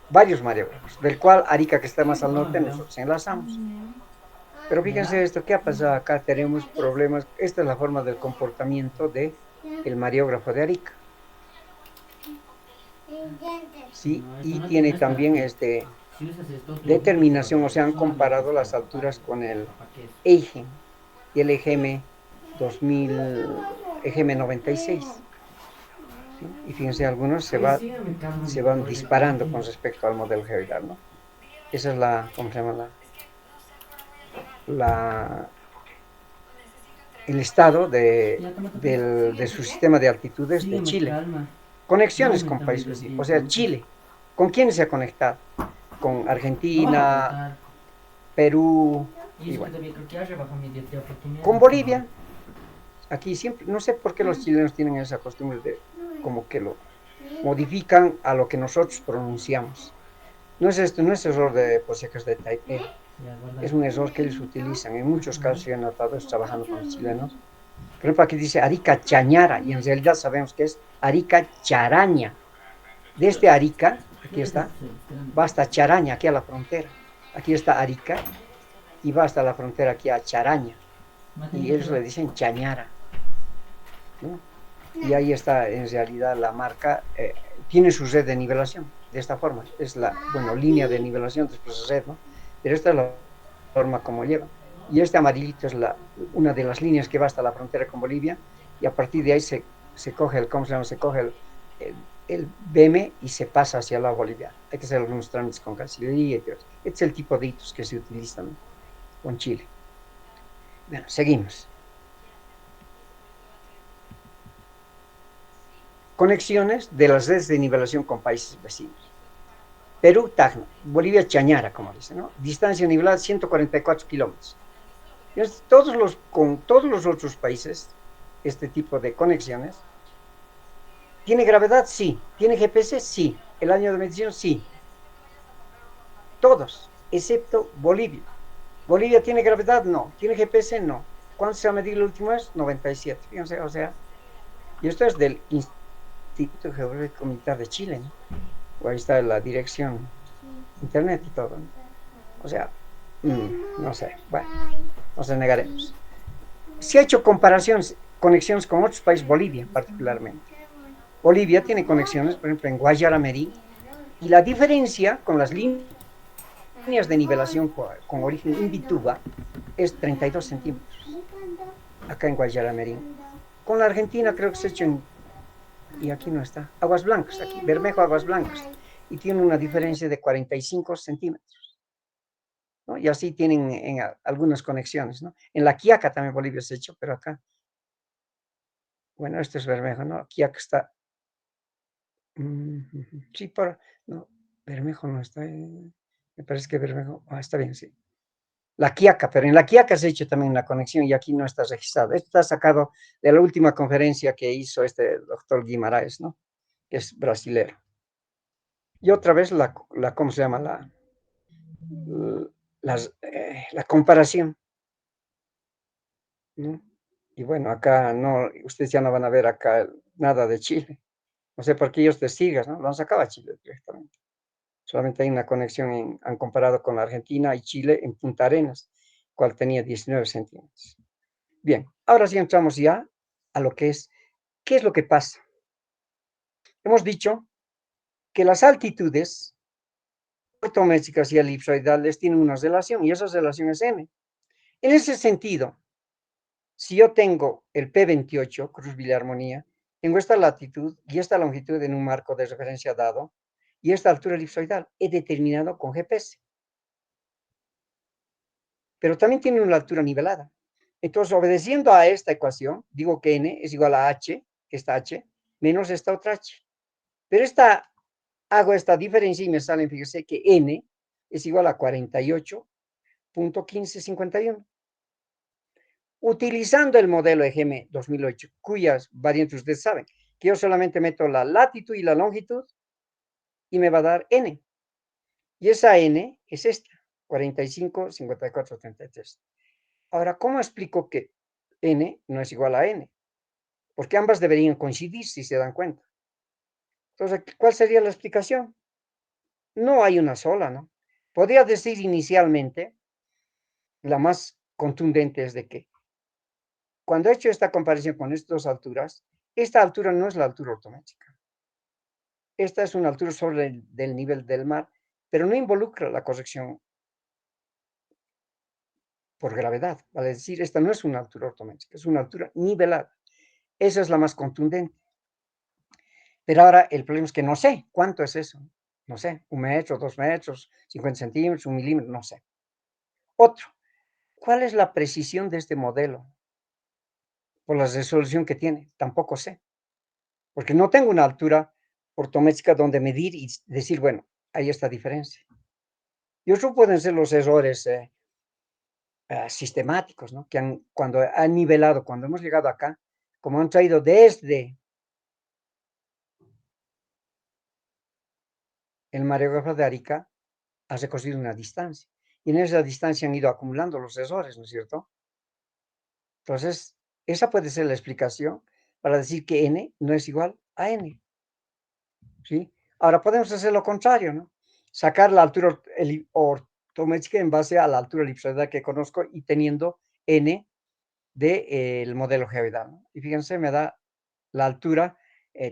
varios mareógrafos, del cual Arica, que está más al norte, nosotros enlazamos. Pero fíjense esto, ¿qué ha pasado acá? Tenemos problemas. Esta es la forma del comportamiento del mareógrafo de Arica. Sí, y tiene también determinación, o sea, han comparado las alturas con el EIGEM y el EGM 2000, EGM 96. ¿Sí? Y fíjense, algunos se van disparando con respecto al modelo geoidal, ¿no? Esa es ¿cómo se llama? El estado de su sistema de altitudes de Chile. Conexiones con países vecinos, o sea, Chile. ¿Con quiénes se ha conectado? Con Argentina, Perú, y bueno. Con Bolivia. Aquí siempre, no sé por qué los chilenos tienen esa costumbre de como que lo modifican a lo que nosotros pronunciamos. No es error de posecas de Taipei, es un error que ellos utilizan. En muchos casos yo he notado eso trabajando con los chilenos. Por ejemplo, aquí dice Arica Chañara, y en realidad sabemos que es Arica Charaña. Desde Arica, aquí está, va hasta Charaña, aquí a la frontera. Aquí está Arica, y va hasta la frontera aquí a Charaña. Y ellos le dicen Chañara, ¿no? Y ahí está en realidad la marca, tiene su red de nivelación, de esta forma. Es línea de nivelación, después red, ¿no? Pero esta es la forma como lleva. Y este amarillito es una de las líneas que va hasta la frontera con Bolivia, y a partir de ahí se coge ¿cómo se llama? Se coge el BM y se pasa hacia la Bolivia. Hay que hacer algunos trámites con Cancillería y otros. Este es el tipo de hitos que se utilizan con Chile. Bueno, seguimos. Conexiones de las redes de nivelación con países vecinos. Perú, Tacna, Bolivia, Chañara, como dicen, ¿no? Distancia nivelada 144 kilómetros. Con todos los otros países, este tipo de conexiones. ¿Tiene gravedad? Sí. ¿Tiene GPS? Sí. ¿El año de medición? Sí. Todos, excepto Bolivia. ¿Bolivia tiene gravedad? No. ¿Tiene GPS? No. ¿Cuánto se ha medido la última vez? 97. Fíjense, o sea, y esto es del Instituto Geográfico Militar de Chile, ¿no? Ahí está la dirección, internet y todo, ¿no? O sea, no sé, bueno, nos negaremos. Se ha hecho conexiones con otros países, Bolivia particularmente. Bolivia tiene conexiones, por ejemplo, en Guayaramerí, y la diferencia con las líneas de nivelación con origen en Vituba es 32 centímetros, acá en Guayaramerí. Con la Argentina creo que se ha hecho y aquí no está, Aguas Blancas, aquí, Bermejo, Aguas Blancas, y tiene una diferencia de 45 centímetros, ¿no? Y así tienen en algunas conexiones, ¿no? En la Quiaca también Bolivia se ha hecho, pero acá, bueno, esto es Bermejo, ¿no? Quiaca está, sí, no, Bermejo no está, me parece que Bermejo, está bien, sí. La Quiaca, pero en la Quiaca se ha hecho también una conexión y aquí no está registrado. Esto está sacado de la última conferencia que hizo este doctor Guimaraes, ¿no? Que es brasilero. Y otra vez ¿cómo se llama? La comparación, ¿no? Y bueno, acá no, ustedes ya no van a ver acá nada de Chile. No sé por qué ellos testigas, ¿no? Lo han sacado a Chile directamente. Solamente hay una conexión, han comparado con la Argentina y Chile en Punta Arenas, cual tenía 19 centímetros. Bien, ahora sí entramos ya a lo que es, ¿qué es lo que pasa? Hemos dicho que las altitudes ortométricas y elipsoidales tienen una relación, y esa relación es m. En ese sentido, si yo tengo el P28, Cruz Armonía, tengo esta latitud y esta longitud en un marco de referencia dado, y esta altura elipsoidal he determinado con GPS. Pero también tiene una altura nivelada. Entonces, obedeciendo a esta ecuación, digo que n es igual a h, esta h, menos esta otra h. Pero esta hago esta diferencia y me sale, fíjese que n es igual a 48.1551. Utilizando el modelo EGM 2008, cuyas variantes ustedes saben, que yo solamente meto la latitud y la longitud y me va a dar n. Y esa n es esta, 45.54.33. Ahora, ¿cómo explico que n no es igual a n? Porque ambas deberían coincidir, si se dan cuenta. Entonces, ¿cuál sería la explicación? No hay una sola, ¿no? Podría decir inicialmente, la más contundente es de que cuando he hecho esta comparación con estas dos alturas, esta altura no es la altura ortométrica. Esta es una altura sobre el nivel del mar, pero no involucra la corrección por gravedad. Vale decir, esta no es una altura ortométrica, es una altura nivelada. Esa es la más contundente. Pero ahora el problema es que no sé cuánto es eso. No sé, 1 metro, 2 metros, 50 centímetros, 1 milímetro, no sé. Otro, ¿cuál es la precisión de este modelo? Por la resolución que tiene, tampoco sé. Porque no tengo una altura ortométrica donde medir y decir, bueno, hay esta diferencia. Y otro pueden ser los errores sistemáticos, ¿no? Que cuando han nivelado, cuando hemos llegado acá, como han traído desde el mareógrafo de Arica, ha recorrido una distancia. Y en esa distancia han ido acumulando los errores, ¿no es cierto? Entonces, esa puede ser la explicación para decir que n no es igual a n, ¿sí? Ahora podemos hacer lo contrario, ¿no? Sacar la altura ortométrica en base a la altura elipsoidal que conozco y teniendo n del modelo geoidal, ¿no? Y fíjense, me da la altura,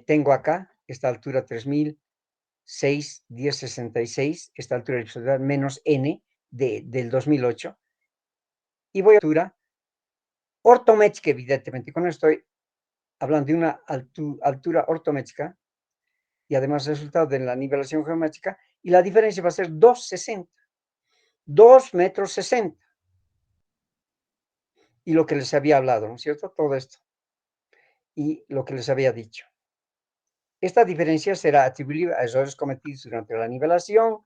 tengo acá, esta altura 3006,1066, esta altura elipsoidal menos n del 2008, y voy a altura ortométrica, evidentemente, con esto estoy hablando de una altura ortométrica y además resultado de la nivelación geométrica, y la diferencia va a ser 2,60, 2 metros 60. Y lo que les había hablado, ¿no es cierto? Todo esto. Y lo que les había dicho. Esta diferencia será atribuible a errores cometidos durante la nivelación,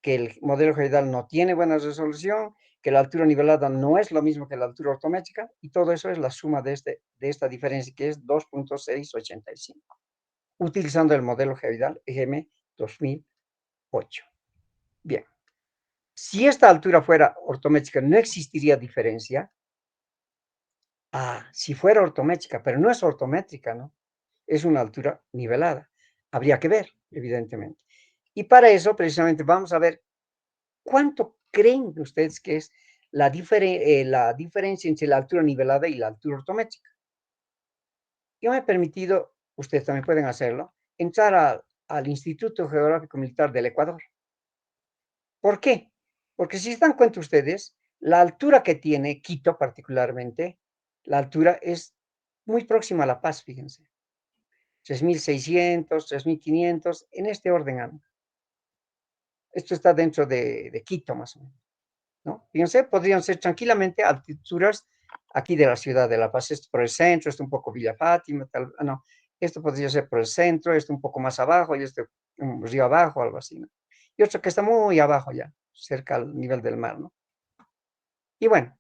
que el modelo geoidal no tiene buena resolución, que la altura nivelada no es lo mismo que la altura ortométrica, y todo eso es la suma de esta diferencia, que es 2.685, utilizando el modelo geoidal EGM 2008. Bien, si esta altura fuera ortométrica, no existiría diferencia. Si fuera ortométrica, pero no es ortométrica, ¿no? Es una altura nivelada. Habría que ver, evidentemente. Y para eso, precisamente, vamos a ver cuánto creen ustedes que es la diferencia entre la altura nivelada y la altura ortométrica. Yo me he permitido, ustedes también pueden hacerlo, entrar al Instituto Geográfico Militar del Ecuador. ¿Por qué? Porque si se dan cuenta ustedes, la altura que tiene Quito particularmente, la altura es muy próxima a La Paz, fíjense. 3.600, 3.500, en este orden anda. Esto está dentro de Quito, más o menos, ¿no? Fíjense, podrían ser tranquilamente altitudes aquí de la ciudad de La Paz. Esto por el centro, esto un poco Villa Fátima, no. Esto podría ser por el centro, esto un poco más abajo, y esto un río abajo, algo así, ¿no? Y otro que está muy abajo ya, cerca al nivel del mar, ¿no? Y bueno,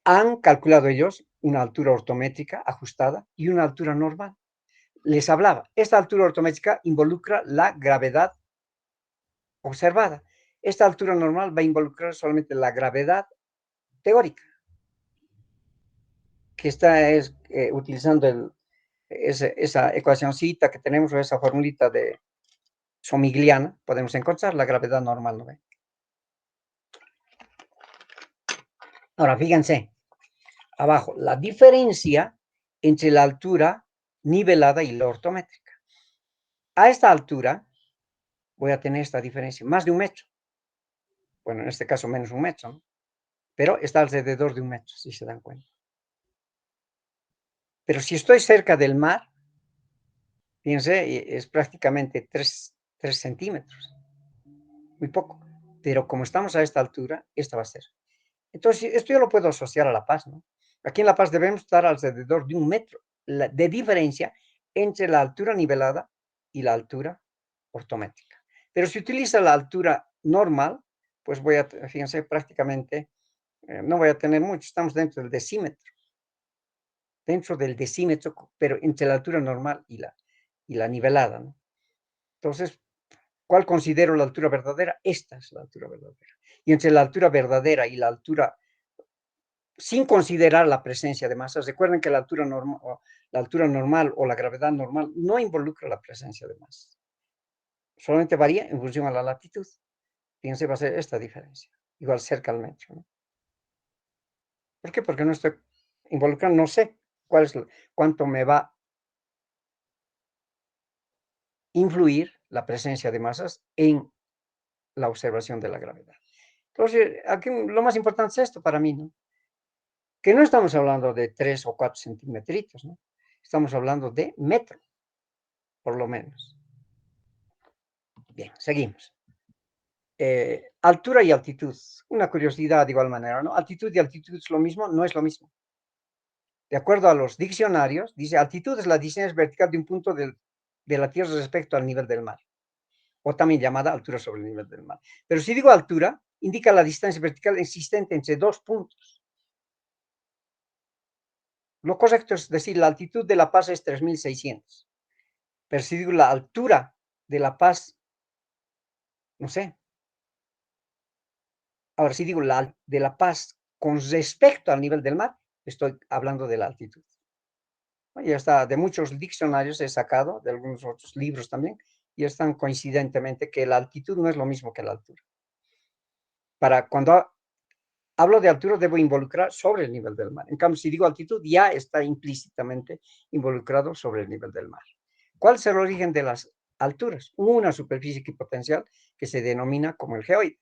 han calculado ellos una altura ortométrica ajustada y una altura normal. Les hablaba, esta altura ortométrica involucra la gravedad observada. Esta altura normal va a involucrar solamente la gravedad teórica, que está utilizando esa ecuacióncita que tenemos, o esa formulita de Somigliana, podemos encontrar la gravedad normal, ¿no ven? Ahora, fíjense, abajo, la diferencia entre la altura nivelada y la ortométrica. A esta altura voy a tener esta diferencia, más de 1 metro. Bueno, en este caso menos 1 metro, ¿no? Pero está alrededor de 1 metro, si se dan cuenta. Pero si estoy cerca del mar, fíjense, es prácticamente 3 centímetros, muy poco. Pero como estamos a esta altura, esta va a ser. Entonces, esto yo lo puedo asociar a La Paz, ¿no? Aquí en La Paz debemos estar alrededor de 1 metro de diferencia entre la altura nivelada y la altura ortométrica. Pero si utiliza la altura normal, pues voy a, fíjense, prácticamente no voy a tener mucho, estamos dentro del decímetro, pero entre la altura normal y la nivelada, ¿no? Entonces, ¿cuál considero la altura verdadera? Esta es la altura verdadera. Y entre la altura verdadera y la altura, sin considerar la presencia de masas, recuerden que la altura normal o la gravedad normal no involucra la presencia de masas. Solamente varía en función a la latitud. Fíjense, va a ser esta diferencia. Igual cerca al metro, ¿no? ¿Por qué? Porque no estoy involucrando, no sé cuánto me va a influir la presencia de masas en la observación de la gravedad. Entonces, aquí lo más importante es esto para mí, ¿no? Que no estamos hablando de 3 o 4 centímetros, ¿no? Estamos hablando de metro, por lo menos. Bien, seguimos. Altura y altitud. Una curiosidad de igual manera, ¿no? Altitud y altitud es lo mismo, no es lo mismo. De acuerdo a los diccionarios, dice altitud es la distancia vertical de un punto de la Tierra respecto al nivel del mar, o también llamada altura sobre el nivel del mar. Pero si digo altura, indica la distancia vertical existente entre dos puntos. Lo correcto es decir, la altitud de La Paz es 3600. Pero si digo la altura de La Paz, no sé. Ahora, si digo de La Paz con respecto al nivel del mar, estoy hablando de la altitud. Ya está, de muchos diccionarios he sacado, de algunos otros libros también, y están coincidentemente que la altitud no es lo mismo que la altura. Cuando hablo de altura, debo involucrar sobre el nivel del mar. En cambio, si digo altitud, ya está implícitamente involucrado sobre el nivel del mar. ¿Cuál es el origen de las alturas? Una superficie equipotencial que se denomina como el geoide.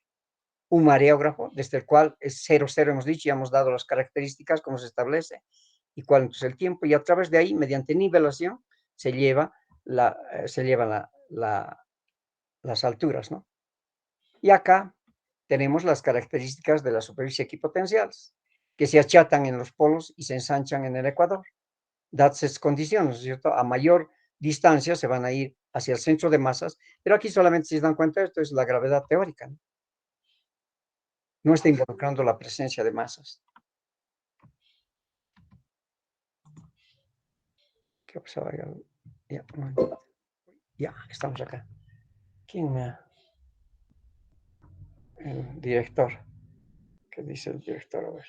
Un mareógrafo, desde el cual es 0, 0, hemos dicho, ya hemos dado las características, cómo se establece, y cuál es el tiempo, y a través de ahí, mediante nivelación, se llevan las alturas, ¿no? Y acá tenemos las características de las superficies equipotenciales, que se achatan en los polos y se ensanchan en el ecuador. Dadas estas condiciones, ¿cierto? A mayor distancia se van a ir hacia el centro de masas, pero aquí solamente si se dan cuenta, esto es la gravedad teórica, ¿no? No está involucrando la presencia de masas. ¿Qué pasaba? Ya, estamos acá. ¿Quién me El director. ¿Qué dice el director? A ver.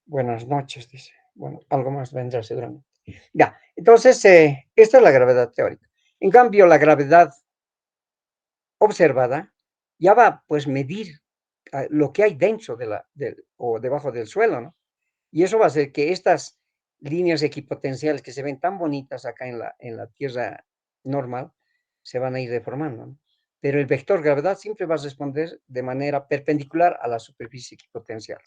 Buenas noches, dice. Bueno, algo más vendrá seguramente. Ya, entonces, esta es la gravedad teórica. En cambio, la gravedad observada ya va, pues, medir lo que hay dentro o debajo del suelo, ¿no? Y eso va a hacer que estas líneas equipotenciales que se ven tan bonitas acá en la Tierra normal, se van a ir deformando, ¿no? Pero el vector gravedad siempre va a responder de manera perpendicular a la superficie equipotencial.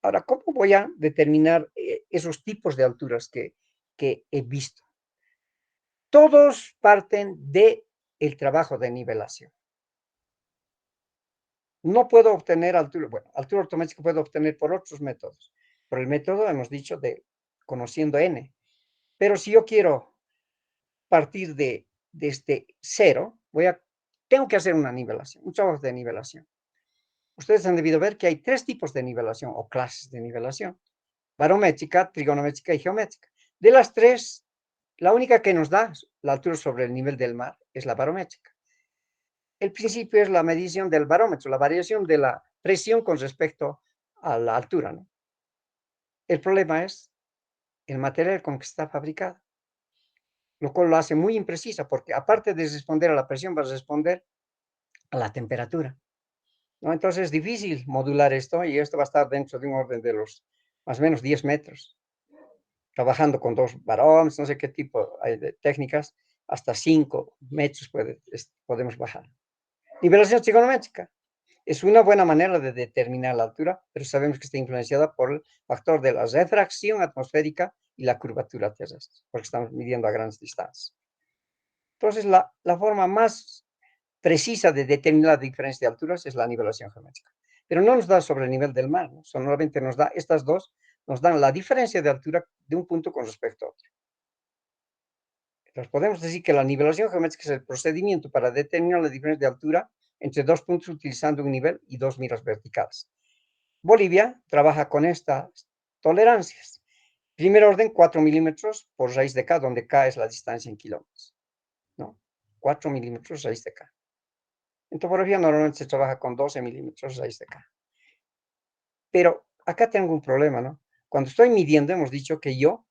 Ahora, ¿cómo voy a determinar esos tipos de alturas que he visto? Todos parten del trabajo de nivelación. No puedo obtener altura, bueno, altura ortométrica puedo obtener por otros métodos. Por el método, hemos dicho, de conociendo n. Pero si yo quiero partir desde cero, tengo que hacer una nivelación, un trabajo de nivelación. Ustedes han debido ver que hay 3 tipos de nivelación o clases de nivelación: barométrica, trigonométrica y geométrica. De las 3, la única que nos da la altura sobre el nivel del mar es la barométrica. El principio es la medición del barómetro, la variación de la presión con respecto a la altura, ¿no? El problema es el material con que está fabricada, lo cual lo hace muy imprecisa, porque aparte de responder a la presión, va a responder a la temperatura, ¿no? Entonces es difícil modular esto, y esto va a estar dentro de un orden de los más o menos 10 metros, trabajando con 2 barómetros, no sé qué tipo hay de técnicas, hasta 5 metros podemos bajar. Nivelación trigonométrica es una buena manera de determinar la altura, pero sabemos que está influenciada por el factor de la refracción atmosférica y la curvatura terrestre, porque estamos midiendo a grandes distancias. Entonces, la forma más precisa de determinar la diferencia de alturas es la nivelación geométrica. Pero no nos da sobre el nivel del mar, ¿no? Solamente nos da estas dos, nos dan la diferencia de altura de un punto con respecto a otro. Entonces, podemos decir que la nivelación geométrica es el procedimiento para determinar la diferencia de altura entre dos puntos utilizando un nivel y dos miras verticales. Bolivia trabaja con estas tolerancias. Primer orden, 4 milímetros por raíz de K, donde K es la distancia en kilómetros. ¿No? 4 milímetros raíz de K. En topografía normalmente se trabaja con 12 milímetros raíz de K. Pero acá tengo un problema, ¿no? Cuando estoy midiendo, hemos dicho que yo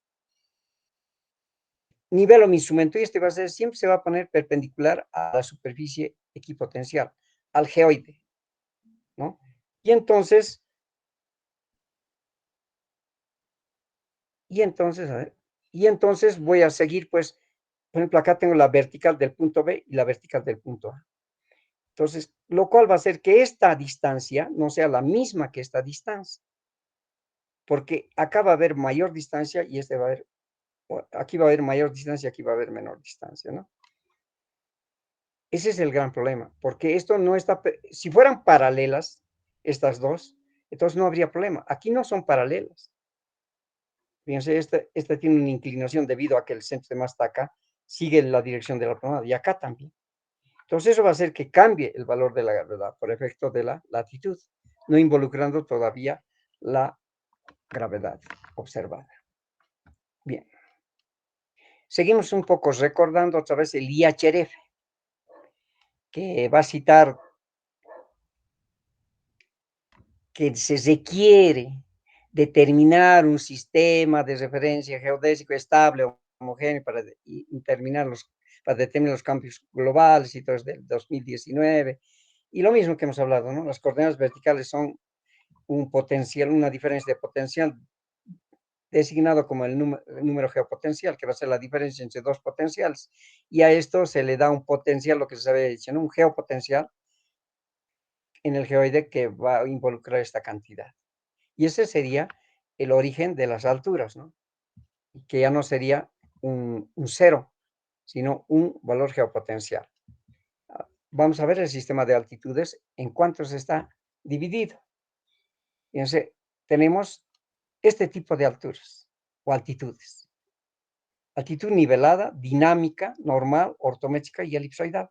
nivelo mi instrumento y este va a ser, siempre se va a poner perpendicular a la superficie equipotencial, al geoide, ¿no? Y entonces, a ver, y entonces voy a seguir, pues, por ejemplo, acá tengo la vertical del punto B y la vertical del punto A. Entonces, lo cual va a hacer que esta distancia no sea la misma que esta distancia, porque acá va a haber mayor distancia y este va a haber, aquí va a haber mayor distancia, aquí va a haber menor distancia, ¿no? Ese es el gran problema, porque esto no está, si fueran paralelas, estas dos, entonces no habría problema. Aquí no son paralelas. Fíjense, esta tiene una inclinación debido a que el centro de masa está acá, sigue la dirección de la plomada, y acá también. Entonces eso va a hacer que cambie el valor de la gravedad por efecto de la latitud, no involucrando todavía la gravedad observada. Bien. Seguimos un poco recordando otra vez el IHRF, que va a citar que se requiere determinar un sistema de referencia geodésico estable, homogéneo, para determinar los cambios globales y todo desde el 2019. Y lo mismo que hemos hablado, ¿no? Las coordenadas verticales son un potencial, una diferencia de potencial designado como el número geopotencial, que va a ser la diferencia entre dos potenciales. Y a esto se le da un potencial, lo que se había dicho, ¿no? Un geopotencial en el geoide que va a involucrar esta cantidad. Y ese sería el origen de las alturas, ¿no? Que ya no sería un cero, sino un valor geopotencial. Vamos a ver el sistema de altitudes en cuántos está dividido. Fíjense, tenemos este tipo de alturas o altitudes. Altitud nivelada, dinámica, normal, ortométrica y elipsoidal.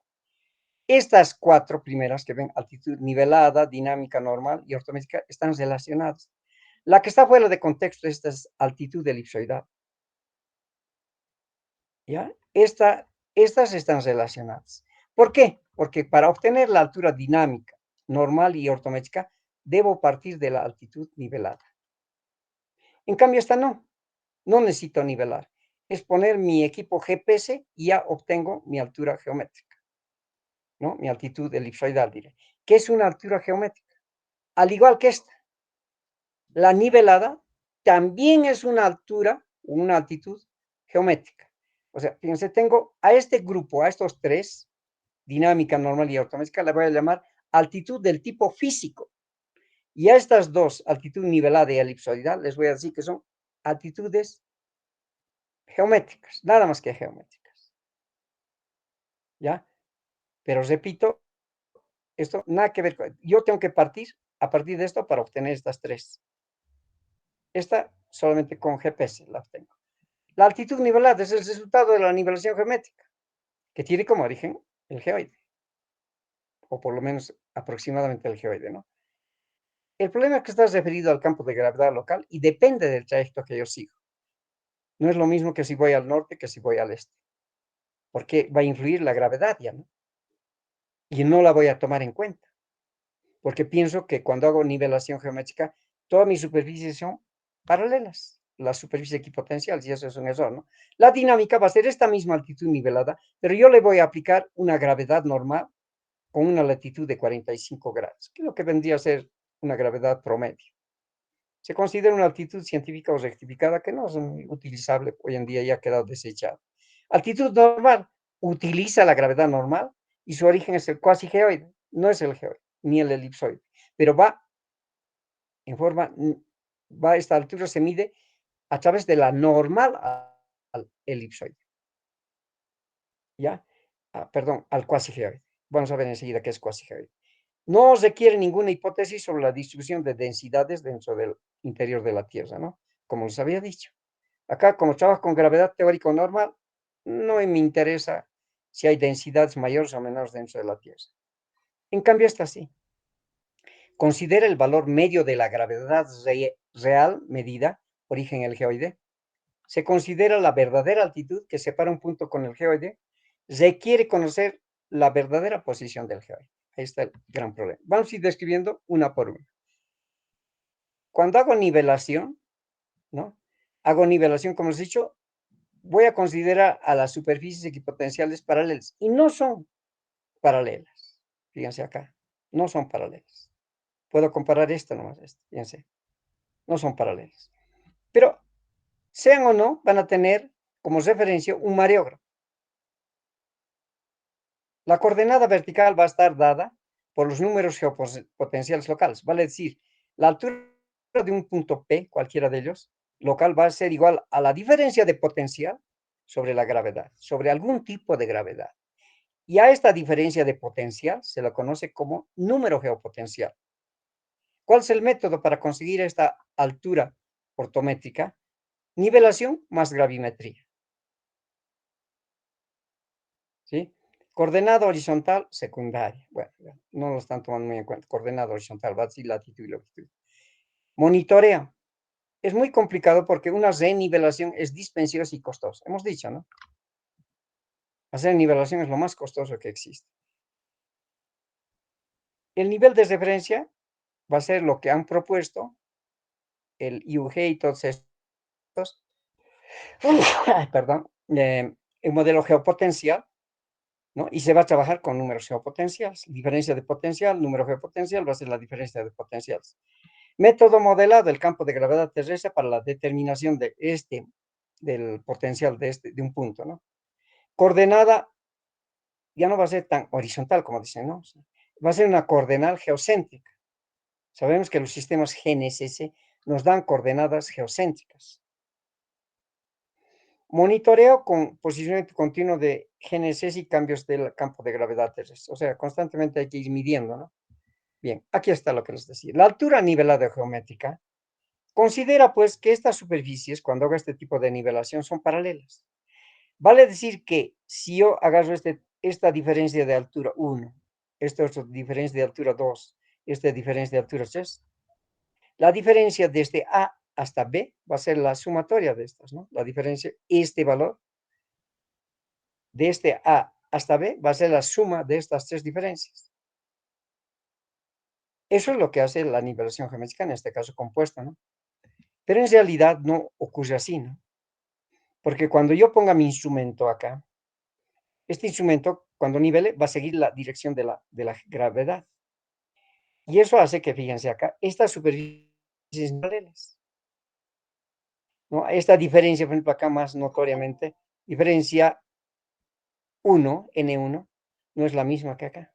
Estas cuatro primeras que ven, altitud nivelada, dinámica, normal y ortométrica, están relacionadas. La que está fuera de contexto, esta es altitud elipsoidal. ¿Ya? Estas están relacionadas. ¿Por qué? Porque para obtener la altura dinámica, normal y ortométrica, debo partir de la altitud nivelada. En cambio, esta no necesito nivelar. Es poner mi equipo GPS y ya obtengo mi altura geométrica, ¿no? Mi altitud elipsoidal, diré. ¿Qué es una altura geométrica? Al igual que esta, la nivelada también es una altura, una altitud geométrica. O sea, fíjense, tengo a este grupo, a estos tres, dinámica, normal y ortométrica, la voy a llamar altitud del tipo físico. Y a estas dos, altitud nivelada y elipsoidal, les voy a decir que son altitudes geométricas, nada más que geométricas. ¿Ya? Pero repito, esto nada que ver con, yo tengo que partir a partir de esto para obtener estas tres. Esta solamente con GPS la obtengo. La altitud nivelada es el resultado de la nivelación geométrica, que tiene como origen el geoide, o por lo menos aproximadamente el geoide, ¿no? El problema es que está referido al campo de gravedad local y depende del trayecto que yo sigo. No es lo mismo que si voy al norte que si voy al este, porque va a influir la gravedad ya, ¿no? Y no la voy a tomar en cuenta, porque pienso que cuando hago nivelación geométrica, todas mis superficies son paralelas, la superficie equipotencial, y eso es un error, ¿no? La dinámica va a ser esta misma altitud nivelada, pero yo le voy a aplicar una gravedad normal con una latitud de 45 grados, que es lo que vendría a ser una gravedad promedio. Se considera una altitud científica o rectificada que no es muy utilizable hoy en día, ya ha quedado desechada. Altitud normal, utiliza la gravedad normal y su origen es el cuasi geoide, no es el geoide ni el elipsoide, pero en forma, esta altura se mide a través de la normal al elipsoide, ¿ya? Perdón, al cuasi geoide. Vamos a ver enseguida qué es cuasi geoide. No requiere ninguna hipótesis sobre la distribución de densidades dentro del interior de la Tierra, ¿no? Como les había dicho. Acá, como trabajo con gravedad teórico normal, no me interesa si hay densidades mayores o menores dentro de la Tierra. En cambio, esta sí. Considera el valor medio de la gravedad real medida, origen el geoide. Se considera la verdadera altitud que separa un punto con el geoide. Requiere conocer la verdadera posición del geoide. Ahí está el gran problema. Vamos a ir describiendo una por una. Cuando hago nivelación, ¿no? Hago nivelación, como os he dicho, voy a considerar a las superficies equipotenciales paralelas. Y no son paralelas. Fíjense acá. No son paralelas. Puedo comparar esto nomás, fíjense. No son paralelas. Pero, sean o no, van a tener como referencia un mareógrafo. La coordenada vertical va a estar dada por los números geopotenciales locales. Vale decir, la altura de un punto P, cualquiera de ellos, local, va a ser igual a la diferencia de potencial sobre la gravedad, sobre algún tipo de gravedad. Y a esta diferencia de potencial se la conoce como número geopotencial. ¿Cuál es el método para conseguir esta altura ortométrica? Nivelación más gravimetría. ¿Sí? Coordenada horizontal secundaria. Bueno, no lo están tomando muy en cuenta. Coordenada horizontal, va a decir latitud y longitud. Monitorea. Es muy complicado porque una renivelación es dispendiosa y costosa. Hemos dicho, ¿no? Hacer nivelación es lo más costoso que existe. El nivel de referencia va a ser lo que han propuesto el IUG y todos estos. Perdón. El modelo geopotencial, ¿no? Y se va a trabajar con números geopotenciales. Diferencia de potencial, número geopotencial va a ser la diferencia de potenciales. Método modelado del campo de gravedad terrestre para la determinación del potencial de un punto, ¿no? Coordenada ya no va a ser tan horizontal como dicen, ¿no? Va a ser una coordenada geocéntrica. Sabemos que los sistemas GNSS nos dan coordenadas geocéntricas. Monitoreo con posicionamiento continuo de GNSS y cambios del campo de gravedad terrestre. O sea, constantemente hay que ir midiendo, ¿no? Bien, aquí está lo que les decía. La altura nivelada geométrica considera, pues, que estas superficies, cuando haga este tipo de nivelación, son paralelas. Vale decir que si yo agarro esta diferencia de altura 1, esta otra diferencia de altura 2, esta diferencia de altura 3, la diferencia desde A hasta B va a ser la sumatoria de estas, ¿no? La diferencia, este valor, de este A hasta B, va a ser la suma de estas tres diferencias. Eso es lo que hace la nivelación geométrica, en este caso compuesta, ¿no? Pero en realidad no ocurre así, ¿no? Porque cuando yo ponga mi instrumento acá, este instrumento, cuando nivele, va a seguir la dirección de la gravedad. Y eso hace que, fíjense acá, estas superficies paralelas, ¿no? Esta diferencia, por ejemplo, acá más notoriamente, diferencia 1, N1, no es la misma que acá,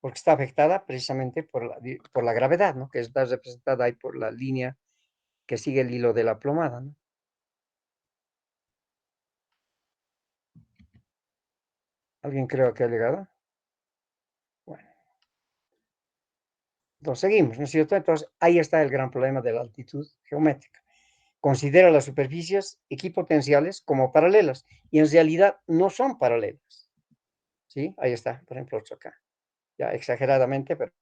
porque está afectada precisamente por la gravedad, ¿no? Que está representada ahí por la línea que sigue el hilo de la plomada, ¿no? ¿Alguien creo que ha llegado? Bueno, entonces seguimos, ¿no es cierto? Entonces ahí está el gran problema de la altitud geométrica. Considera las superficies equipotenciales como paralelas y en realidad no son paralelas. ¿Sí? Ahí está, por ejemplo, otro acá. Ya exageradamente, pero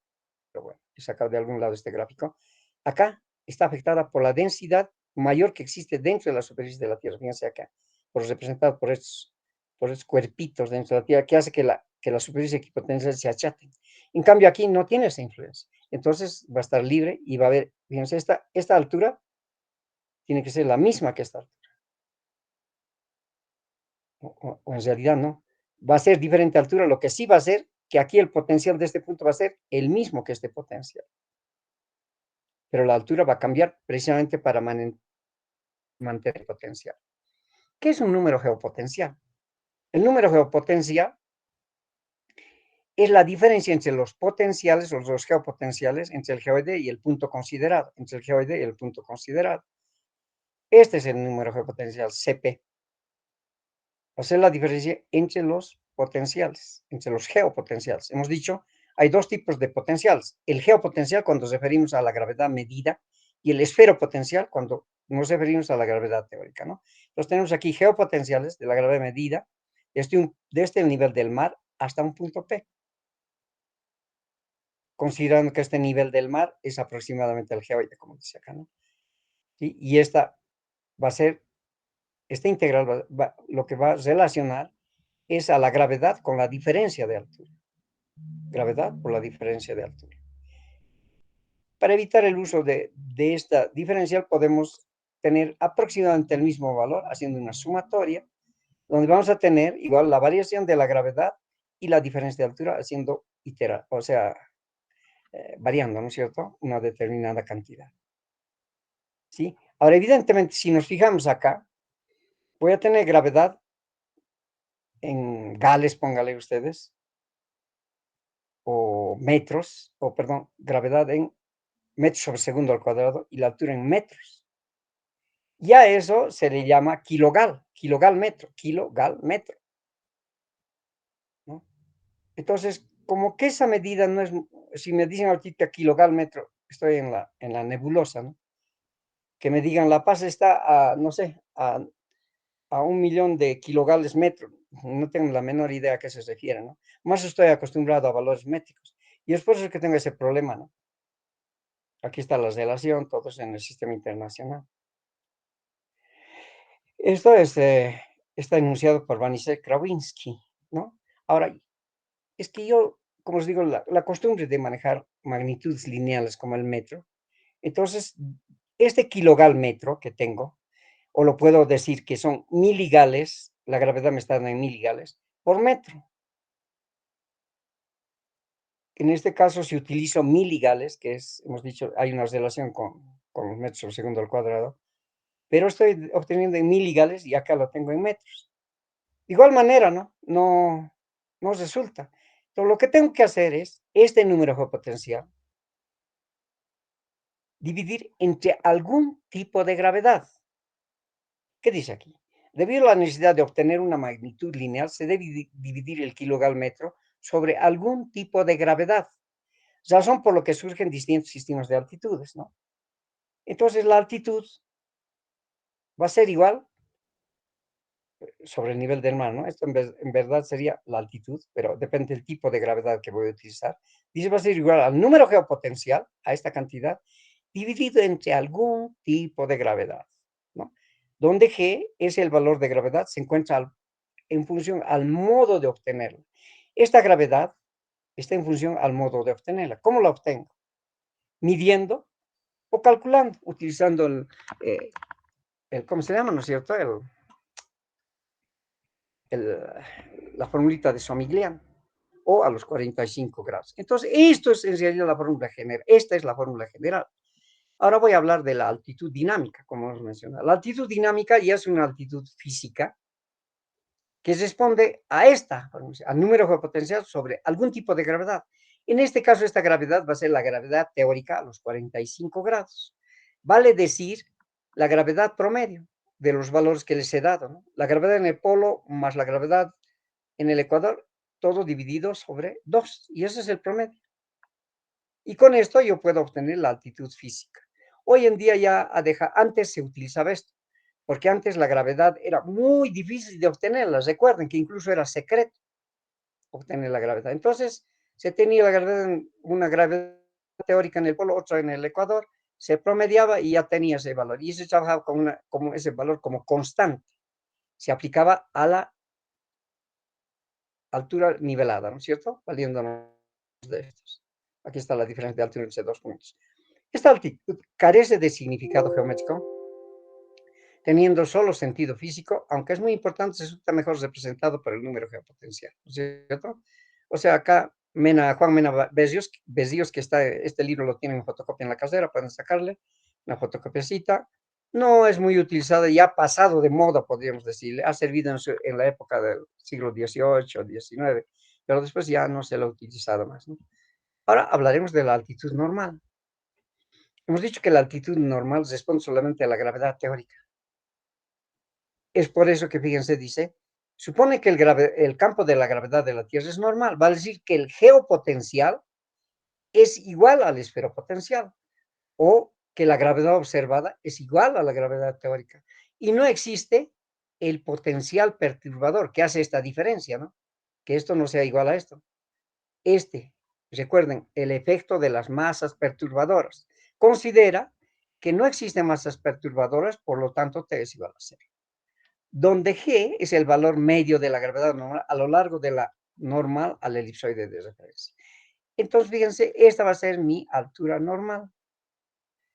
bueno, he sacado de algún lado este gráfico. Acá está afectada por la densidad mayor que existe dentro de la superficie de la Tierra. Fíjense acá, representado por estos cuerpitos dentro de la Tierra, que hace que la superficie equipotencial se achate. En cambio, aquí no tiene esa influencia. Entonces va a estar libre y va a haber, fíjense, esta altura tiene que ser la misma que esta altura. O en realidad no. Va a ser diferente altura, lo que sí va a ser que aquí el potencial de este punto va a ser el mismo que este potencial. Pero la altura va a cambiar precisamente para mantener el potencial. ¿Qué es un número geopotencial? El número geopotencial es la diferencia entre los potenciales o los geopotenciales entre el geoide y el punto considerado, entre el geoide y el punto considerado. Este es el número geopotencial, CP. O sea, la diferencia entre los potenciales, entre los geopotenciales. Hemos dicho, hay dos tipos de potenciales. El geopotencial cuando nos referimos a la gravedad medida y el esferopotencial cuando nos referimos a la gravedad teórica, ¿no? Entonces tenemos aquí geopotenciales de la gravedad medida desde el nivel del mar hasta un punto P, considerando que este nivel del mar es aproximadamente el geoide, como dice acá, ¿no? ¿Sí? Y esta va a ser, esta integral lo que va a relacionar es a la gravedad con la diferencia de altura. Gravedad por la diferencia de altura. Para evitar el uso de esta diferencial podemos tener aproximadamente el mismo valor haciendo una sumatoria, donde vamos a tener igual la variación de la gravedad y la diferencia de altura haciendo variando, ¿no es cierto? Una determinada cantidad. ¿Sí? Ahora, evidentemente, si nos fijamos acá, voy a tener gravedad en gales, póngale ustedes, o metros, o perdón, gravedad en metros sobre segundo al cuadrado y la altura en metros. Y a eso se le llama kilogal metro, ¿no? Entonces, como que esa medida no es, si me dicen ahorita kilogal metro, estoy en la nebulosa, ¿no? Que me digan La Paz está a, no sé, a 1.000.000 de kilogales metro, no tengo la menor idea a qué se refiere, ¿no? Más estoy acostumbrado a valores métricos. Y es por eso que tengo ese problema, ¿no? Aquí está la relación, todos en el sistema internacional. Esto está enunciado por Vanisek Krawinski, ¿no? Ahora, es que yo, como os digo, la costumbre de manejar magnitudes lineales como el metro, entonces, este kilogal metro que tengo, o lo puedo decir que son miligales, la gravedad me está dando en miligales, por metro. En este caso, si utilizo miligales, que es, hemos dicho, hay una relación con los metros sobre segundo al cuadrado, pero estoy obteniendo en miligales y acá lo tengo en metros. De igual manera, ¿no? No resulta. Entonces, lo que tengo que hacer es este número geopotencial dividir entre algún tipo de gravedad. ¿Qué dice aquí? Debido a la necesidad de obtener una magnitud lineal, se debe dividir el kilogal metro sobre algún tipo de gravedad, razón por lo que surgen distintos sistemas de altitudes, ¿no? Entonces, la altitud va a ser igual sobre el nivel del mar, ¿no? Esto en verdad sería la altitud, pero depende del tipo de gravedad que voy a utilizar. Dice va a ser igual al número geopotencial, a esta cantidad, dividido entre algún tipo de gravedad, ¿no? Donde G es el valor de gravedad, se encuentra en función al modo de obtenerla. Esta gravedad está en función al modo de obtenerla. ¿Cómo la obtengo? Midiendo o calculando, utilizando ¿cómo se llama, no es cierto? La formulita de Somiglian, o a los 45 grados. Entonces, esto es en realidad la fórmula general. Esta es la fórmula general. Ahora voy a hablar de la altitud dinámica, como hemos mencionado. La altitud dinámica ya es una altitud física que responde a al número geopotencial sobre algún tipo de gravedad. En este caso, esta gravedad va a ser la gravedad teórica a los 45 grados. Vale decir la gravedad promedio de los valores que les he dado, ¿no? La gravedad en el polo más la gravedad en el ecuador, todo dividido sobre 2, y ese es el promedio. Y con esto yo puedo obtener la altitud física. Hoy en día antes se utilizaba esto, porque antes la gravedad era muy difícil de obtenerla. Recuerden que incluso era secreto obtener la gravedad. Entonces, se tenía una gravedad teórica en el polo, otra en el ecuador, se promediaba y ya tenía ese valor. Y se trabajaba como ese valor como constante. Se aplicaba a la altura nivelada, ¿no es cierto? Valiéndonos de estos. Aquí está la diferencia de altura entre 2 puntos. Esta altitud carece de significado geométrico, teniendo solo sentido físico, aunque es muy importante, resulta mejor representado por el número geopotencial, ¿no es cierto? O sea, acá Juan Mena Besios, que está, este libro lo tienen en fotocopia en la casera, pueden sacarle una fotocopiacita. No es muy utilizada, ya ha pasado de moda, podríamos decirle, ha servido en la época del siglo XVIII, XIX, pero después ya no se lo ha utilizado más, ¿no? Ahora hablaremos de la altitud normal. Hemos dicho que la altitud normal responde solamente a la gravedad teórica. Es por eso que, fíjense, dice, supone que el campo de la gravedad de la Tierra es normal. Va a decir que el geopotencial es igual al esferopotencial, o que la gravedad observada es igual a la gravedad teórica. Y no existe el potencial perturbador que hace esta diferencia, ¿no? Que esto no sea igual a esto. Recuerden, el efecto de las masas perturbadoras. Considera que no existen masas perturbadoras, por lo tanto, T es igual a 0. Donde G es el valor medio de la gravedad normal a lo largo de la normal al elipsoide de referencia. Entonces, fíjense, esta va a ser mi altura normal.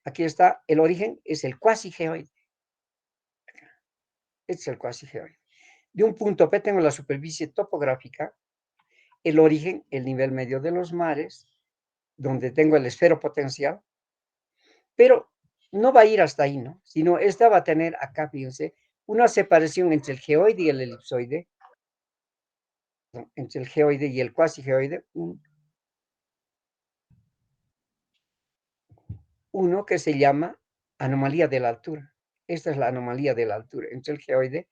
Aquí está, el origen es el cuasi geoide. Este es el cuasi geoide. De un punto P tengo la superficie topográfica, el origen, el nivel medio de los mares, donde tengo el esfero potencial, pero no va a ir hasta ahí, ¿no? Sino esta va a tener acá, fíjense, una separación entre el geoide y el elipsoide, entre el geoide y el cuasi geoide, uno que se llama anomalía de la altura. Esta es la anomalía de la altura. Entre el geoide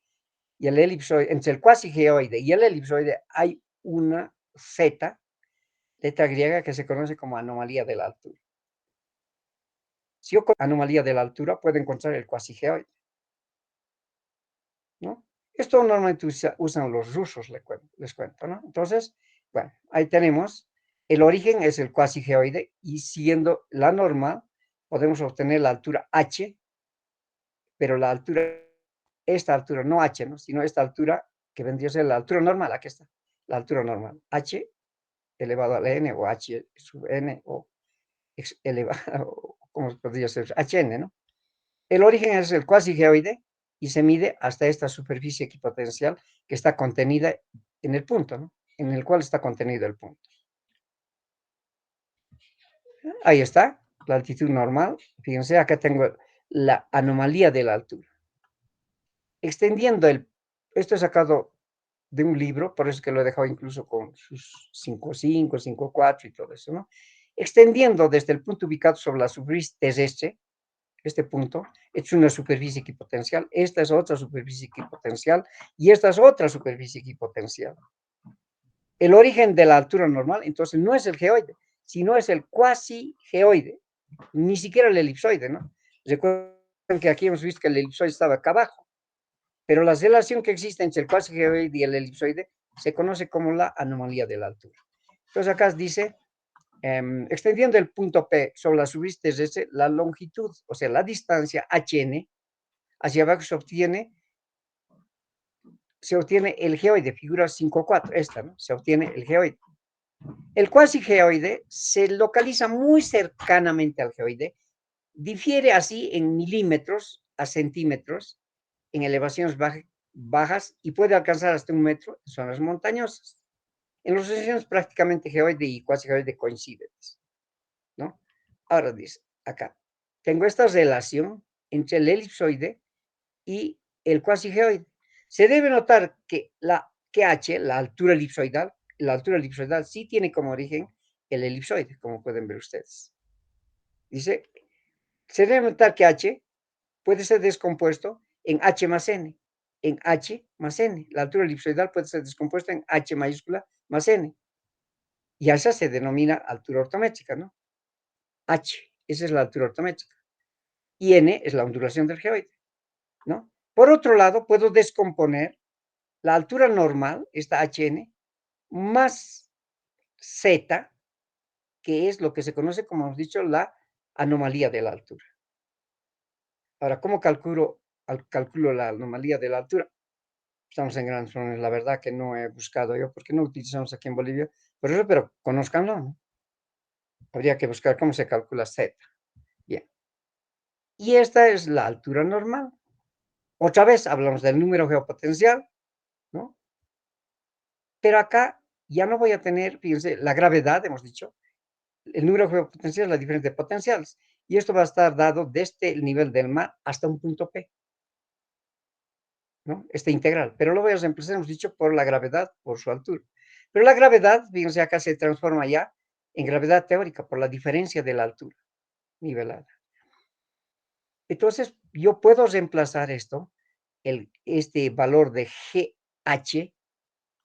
y el elipsoide, entre el cuasi geoide y el elipsoide hay una Z, letra griega, que se conoce como anomalía de la altura. Si yo con anomalía de la altura puedo encontrar el cuasi geoide, ¿no? Esto normalmente usan los rusos, les cuento, ¿no? Entonces, bueno, ahí tenemos, el origen es el cuasi geoide y siendo la normal, podemos obtener la altura h, pero la altura, esta altura, no h, ¿no? Sino esta altura que vendría a ser la altura normal, aquí está, la altura normal, h elevado a la n o h sub n o elevado, ¿cómo podría ser? hn, ¿no? El origen es el cuasi geoide y se mide hasta esta superficie equipotencial que está contenida en el punto, ¿no? En el cual está contenido el punto. Ahí está, la altitud normal. Fíjense, acá tengo la anomalía de la altura. Extendiendo esto he sacado de un libro, por eso que lo he dejado incluso con sus 5,5, 5,4 y todo eso, ¿no? Extendiendo desde el punto ubicado sobre la superficie terrestre, este punto, es una superficie equipotencial, esta es otra superficie equipotencial y esta es otra superficie equipotencial. El origen de la altura normal, entonces, no es el geoide, sino es el cuasi geoide, ni siquiera el elipsoide, ¿no? Recuerden que aquí hemos visto que el elipsoide estaba acá abajo, pero la relación que existe entre el cuasi geoide y el elipsoide se conoce como la anomalía de la altura. Entonces acá dice, extendiendo el punto P sobre la superficie terrestre, la longitud, o sea, la distancia hn, hacia abajo se obtiene el geoide, figura 5,4, esta, ¿no? Se obtiene el geoide. El cuasi geoide se localiza muy cercanamente al geoide, difiere así en milímetros a centímetros, en elevaciones bajas y puede alcanzar hasta 1 metro en zonas montañosas. En los regiones prácticamente geoide y cuasi geoide coinciden, ¿no? Ahora dice, acá, tengo esta relación entre el elipsoide y el cuasi geoide. Se debe notar que h, la altura elipsoidal sí tiene como origen el elipsoide, como pueden ver ustedes. Dice, se debe notar que h puede ser descompuesto en h más n, en h más n. La altura elipsoidal puede ser descompuesta en h mayúscula más n. Y a esa se denomina altura ortométrica, ¿no? H, esa es la altura ortométrica. Y n es la ondulación del geoide, ¿no? Por otro lado, puedo descomponer la altura normal, esta hn, más z, que es lo que se conoce, como hemos dicho, la anomalía de la altura. Ahora, ¿cómo calculo la anomalía de la altura? Estamos en grandes problemas, la verdad que no he buscado yo, porque no utilizamos aquí en Bolivia, por eso, pero conózcanlo, ¿no? Habría que buscar cómo se calcula z. Bien. Y esta es la altura normal. Otra vez hablamos del número geopotencial, ¿no? Pero acá ya no voy a tener, fíjense, la gravedad, hemos dicho, el número geopotencial, las diferentes potenciales. Y esto va a estar dado desde el nivel del mar hasta un punto P, ¿no? Este integral. Pero lo voy a reemplazar, hemos dicho, por la gravedad, por su altura. Pero la gravedad, fíjense, acá se transforma ya en gravedad teórica por la diferencia de la altura nivelada. Entonces, yo puedo reemplazar esto, este valor de GH,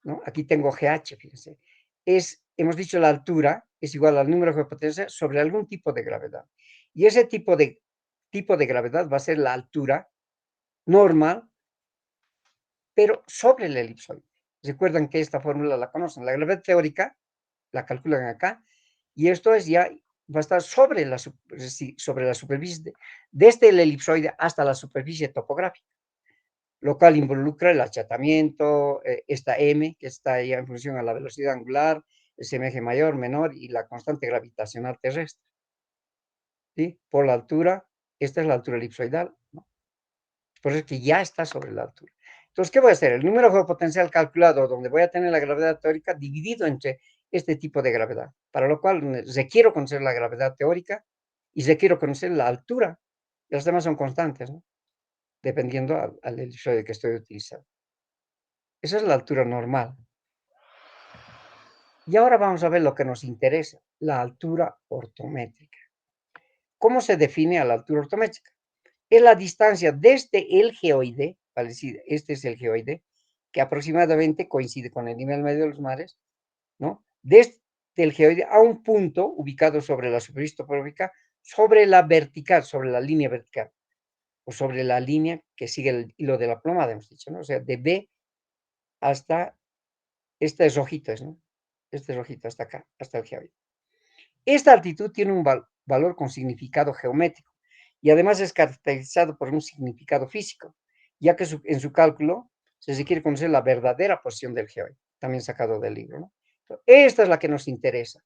¿no? Aquí tengo GH, fíjense. Hemos dicho la altura es igual al número de potencia sobre algún tipo de gravedad. Y ese tipo de tipo de gravedad va a ser la altura normal, pero sobre el elipsoide. Recuerdan que esta fórmula la conocen. La gravedad teórica la calculan acá, y esto es ya va a estar sobre la superficie, desde el elipsoide hasta la superficie topográfica, lo cual involucra el achatamiento, esta m, que está ya en función a la velocidad angular, ese eje mayor, menor y la constante gravitacional terrestre. ¿Sí? Por la altura, esta es la altura elipsoidal, ¿no? Por eso es que ya está sobre la altura. Entonces, ¿qué voy a hacer? El número geopotencial calculado, donde voy a tener la gravedad teórica, dividido entre este tipo de gravedad, para lo cual requiero conocer la gravedad teórica y requiero conocer la altura. Las demás son constantes, ¿no? Dependiendo al elipsoide que estoy utilizando. Esa es la altura normal. Y ahora vamos a ver lo que nos interesa, la altura ortométrica. ¿Cómo se define a la altura ortométrica? Es la distancia desde el geoide, vale decir, este es el geoide, que aproximadamente coincide con el nivel medio de los mares, ¿no? Desde el geoide a un punto ubicado sobre la superficie topográfica, sobre la vertical, sobre la línea vertical, o sobre la línea que sigue el hilo de la plomada, hemos dicho, ¿no? O sea, de B hasta, este es rojito, ¿no? Este es rojito hasta acá, hasta el geoide. Esta altitud tiene un valor con significado geométrico y además es caracterizado por un significado físico, ya que en su cálculo se requiere conocer la verdadera posición del geoide, también sacado del libro, ¿no? Esta es la que nos interesa,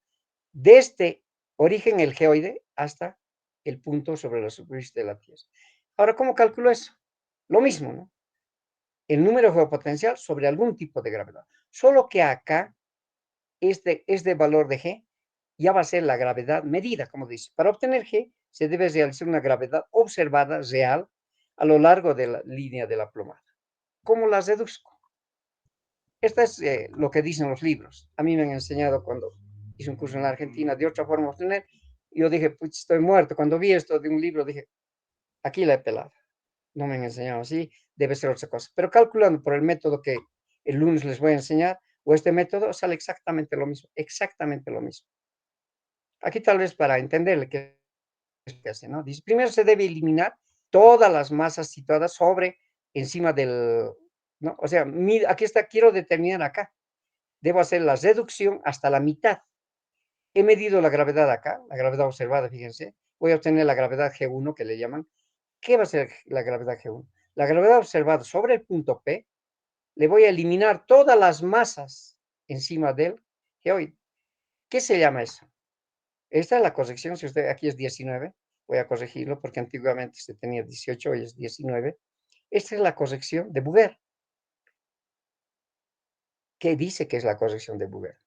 desde origen el geoide hasta el punto sobre la superficie de la Tierra. Ahora, ¿cómo calculo eso? Lo mismo, ¿no? El número geopotencial sobre algún tipo de gravedad, solo que acá este valor de G ya va a ser la gravedad medida, como dice. Para obtener G se debe realizar una gravedad observada real a lo largo de la línea de la plomada. ¿Cómo las deduzco? Esto es lo que dicen los libros. A mí me han enseñado cuando hice un curso en la Argentina de otra forma de obtener. Yo dije, pues estoy muerto. Cuando vi esto de un libro dije, aquí la he pelado. No me han enseñado así, debe ser otra cosa. Pero calculando por el método que el lunes les voy a enseñar, o este método, sale exactamente lo mismo, exactamente lo mismo. Aquí tal vez para entenderle qué es que hace, ¿no? Dice, primero se debe eliminar todas las masas situadas sobre, encima del, ¿no? O sea, aquí está, quiero determinar acá. Debo hacer la reducción hasta la mitad. He medido la gravedad acá, la gravedad observada, fíjense. Voy a obtener la gravedad G1, que le llaman. ¿Qué va a ser la gravedad G1? La gravedad observada sobre el punto P, le voy a eliminar todas las masas encima del geoide. ¿Qué se llama eso? Esta es la corrección, si usted aquí es 19, voy a corregirlo porque antiguamente se tenía 18, hoy es 19. Esta es la corrección de Bouguer. ¿Qué dice que es la corrección de Bouguer?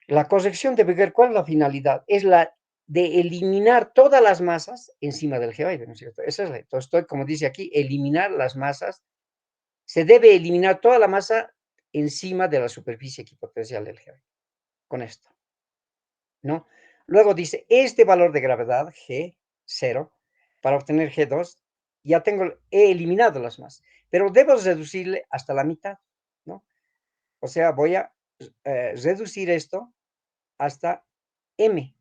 La corrección de Bouguer, ¿cuál es la finalidad? Es la de eliminar todas las masas encima del geoide, ¿no es cierto? Esa es la, entonces estoy, como dice aquí, eliminar las masas. Se debe eliminar toda la masa encima de la superficie equipotencial del geoide. Con esto, ¿no? Luego dice, este valor de gravedad, G0, para obtener G2, ya he eliminado las masas, pero debo reducirle hasta la mitad, ¿no? O sea, voy a reducir esto hasta M,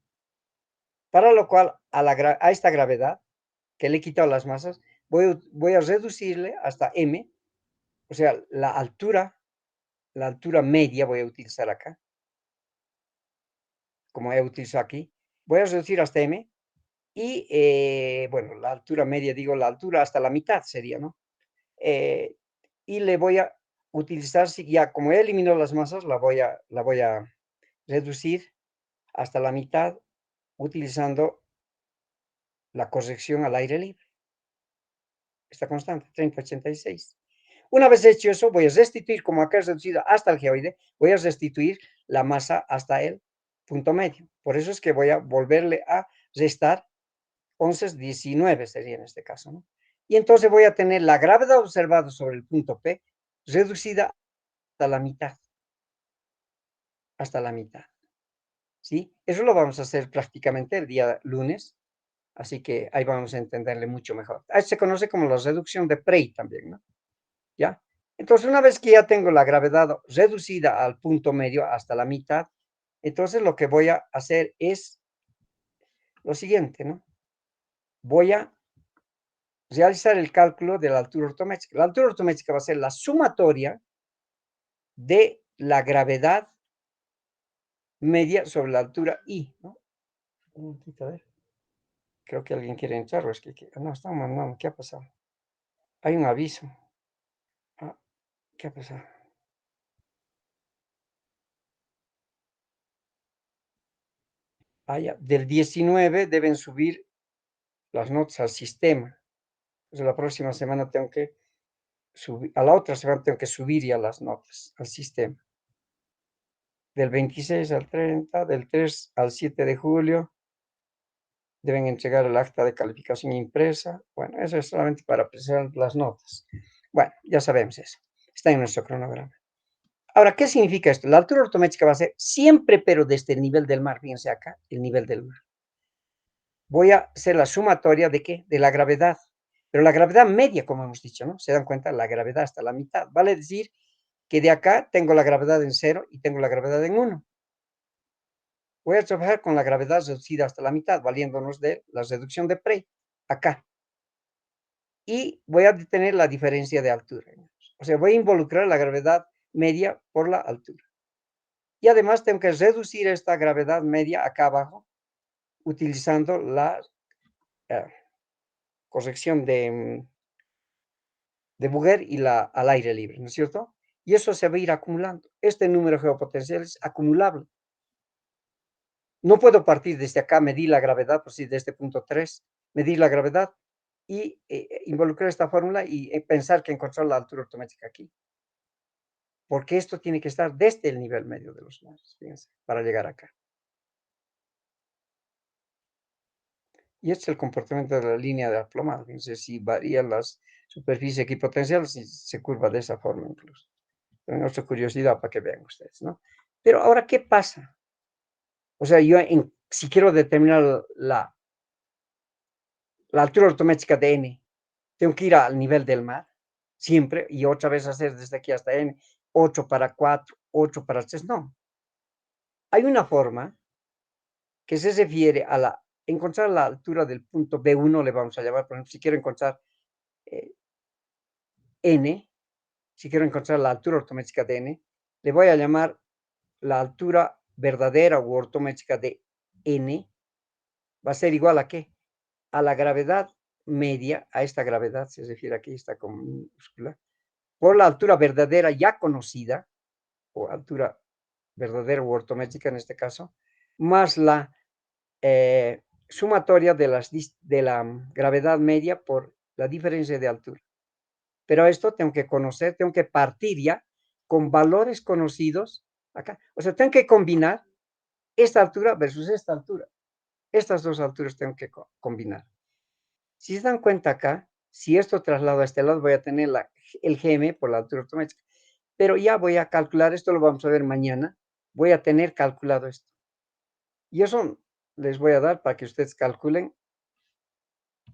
para lo cual a esta gravedad, que le he quitado las masas, voy a reducirle hasta M, o sea, la altura media voy a utilizar acá, como he utilizado aquí, voy a reducir hasta M, y bueno, la altura media, digo, la altura hasta la mitad sería, ¿no? Y le voy a utilizar, ya como he eliminado las masas, la voy a reducir hasta la mitad utilizando la corrección al aire libre. Esta constante, 3086. Una vez hecho eso, voy a restituir, como acá es reducido hasta el geoide, voy a restituir la masa hasta el punto medio. Por eso es que voy a volverle a restar 11,19 sería en este caso, ¿no? Y entonces voy a tener la gravedad observada sobre el punto P reducida hasta la mitad. Hasta la mitad. ¿Sí? Eso lo vamos a hacer prácticamente el día lunes. Así que ahí vamos a entenderle mucho mejor. Se conoce como la reducción de Prey también, ¿no? ¿Ya? Entonces, una vez que ya tengo la gravedad reducida al punto medio hasta la mitad, entonces lo que voy a hacer es lo siguiente, ¿no? voy a realizar el cálculo de la altura ortométrica. La altura ortométrica va a ser la sumatoria de la gravedad media sobre la altura I, ¿no? Un momentito, a ver. Creo que alguien quiere entrar, o es que no, están mandando, ¿qué ha pasado? Hay un aviso. Ah, ¿qué ha pasado? Ah, ya. Del 19 deben subir las notas al sistema. Entonces, la próxima semana tengo que subir, a la otra semana tengo que subir ya las notas al sistema. Del 26 al 30, del 3 al 7 de julio, deben entregar el acta de calificación impresa. Bueno, eso es solamente para presentar las notas. Bueno, ya sabemos eso. Está en nuestro cronograma. Ahora, ¿qué significa esto? La altura ortométrica va a ser siempre, pero desde el nivel del mar. Fíjense acá, el nivel del mar. Voy a hacer la sumatoria ¿de qué? De la gravedad. Pero la gravedad media, como hemos dicho, ¿no? Se dan cuenta, la gravedad hasta la mitad. Vale decir que de acá tengo la gravedad en 0 y tengo la gravedad en 1. Voy a trabajar con la gravedad reducida hasta la mitad, valiéndonos de la reducción de Prey, acá. Y voy a detener la diferencia de altura. O sea, voy a involucrar la gravedad media por la altura. Y además tengo que reducir esta gravedad media acá abajo, utilizando la corrección de Bouguer y al aire libre, ¿no es cierto? Y eso se va a ir acumulando. Este número geopotencial es acumulable. No puedo partir desde acá, medir la gravedad, pues sí, de este punto 3, medir la gravedad y involucrar esta fórmula y pensar que encontrar la altura ortométrica aquí. Porque esto tiene que estar desde el nivel medio de los mares, fíjense, para llegar acá. Y este es el comportamiento de la línea de aplomado. Fíjense, si varían las superficies equipotenciales, si se curva de esa forma incluso. Tengo nuestra curiosidad para que vean ustedes, ¿no? Pero ahora, ¿qué pasa? O sea, yo si quiero determinar la altura ortométrica de n, tengo que ir al nivel del mar, siempre, y otra vez hacer desde aquí hasta n, 8 para 4, 8 para 3, no. Hay una forma que se refiere a encontrar la altura del punto B1, le vamos a llamar, por ejemplo, si quiero encontrar n, si quiero encontrar la altura ortométrica de n, le voy a llamar la altura verdadera o ortométrica de n, va a ser igual a ¿qué? A la gravedad media, a esta gravedad, se refiere aquí, está con minúscula, por la altura verdadera ya conocida, o altura verdadera o ortométrica en este caso, más la sumatoria de la gravedad media por la diferencia de altura. Pero esto tengo que conocer, tengo que partir ya con valores conocidos acá. O sea, tengo que combinar esta altura versus esta altura. Estas dos alturas tengo que combinar. Si se dan cuenta acá, si esto traslado a este lado, voy a tener el GM por la altura ortométrica. Pero ya voy a calcular, esto lo vamos a ver mañana, voy a tener calculado esto. Y eso les voy a dar para que ustedes calculen,